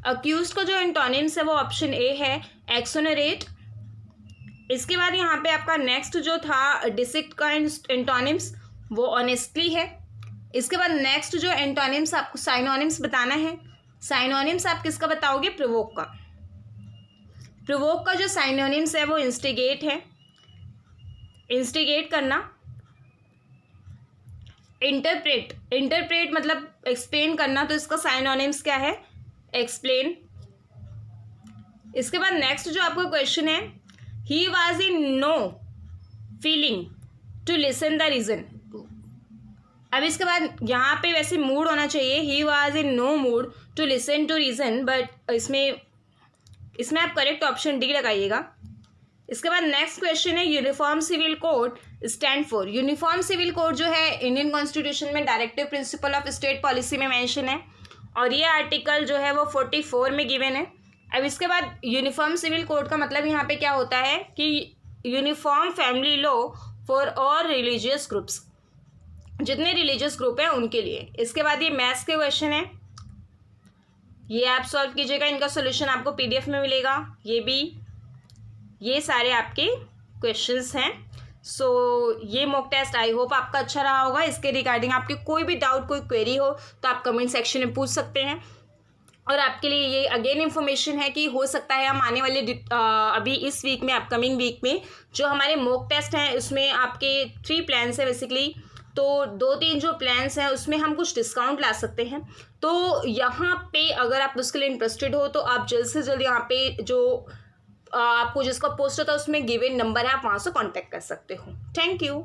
अक्यूज्ड का जो एंटोनिम्स है वो ऑप्शन ए है एक्सोनरेट। इसके बाद यहाँ पे आपका नेक्स्ट जो था डिसिक्ट का एंटोनिम्स वो ऑनेस्टली है। इसके बाद नेक्स्ट जो एंटोनिम्स आपको साइनोनिम्स बताना है, साइनोनिम्स आप किसका बताओगे? प्रोवोक का। प्रोवोक का जो साइनोनिम्स है वो इंस्टिगेट है, इंस्टिगेट करना। इंटरप्रेट, इंटरप्रेट मतलब एक्सप्लेन करना, तो इसका साइनोनिम्स क्या है? एक्सप्लेन। इसके बाद नेक्स्ट जो आपका क्वेश्चन है, he was in no feeling to listen the reason. अब इसके बाद यहाँ पे वैसे मूड होना चाहिए, he was in no mood to listen to reason, but इसमें आप करेक्ट ऑप्शन डी लगाइएगा। इसके बाद नेक्स्ट क्वेश्चन है uniform civil code stand for. Uniform civil code जो है इंडियन कॉन्स्टिट्यूशन में directive principle of state policy में मेंशन है, और ये आर्टिकल जो है वो 44 में गिवन है। अब इसके बाद यूनिफॉर्म सिविल कोड का मतलब यहाँ पे क्या होता है कि uniform family law for all religious groups, जितने रिलीजियस ग्रुप हैं उनके लिए। इसके बाद ये मैथ्स के क्वेश्चन है, ये आप सॉल्व कीजिएगा, इनका सोल्यूशन आपको PDF में मिलेगा। ये भी, ये सारे आपके क्वेश्चंस हैं। सो ये मॉक टेस्ट आई होप आपका अच्छा रहा होगा। इसके रिगार्डिंग आपके कोई भी डाउट, कोई क्वेरी हो तो आप कमेंट सेक्शन में पूछ सकते हैं। और आपके लिए ये अगेन इन्फॉर्मेशन है कि हो सकता है हम आने वाले अभी इस वीक में, अपकमिंग वीक में जो हमारे मॉक टेस्ट हैं उसमें आपके 3 प्लान्स हैं बेसिकली, तो 2-3 जो प्लान्स हैं उसमें हम कुछ डिस्काउंट ला सकते हैं। तो यहाँ पे अगर आप उसके लिए इंटरेस्टेड हो तो आप जल्द से जल्द यहाँ पे जो आपको जिसका पोस्ट होता है उसमें गिवन नंबर है, आप वहाँ से कांटेक्ट कर सकते हो। Thank you.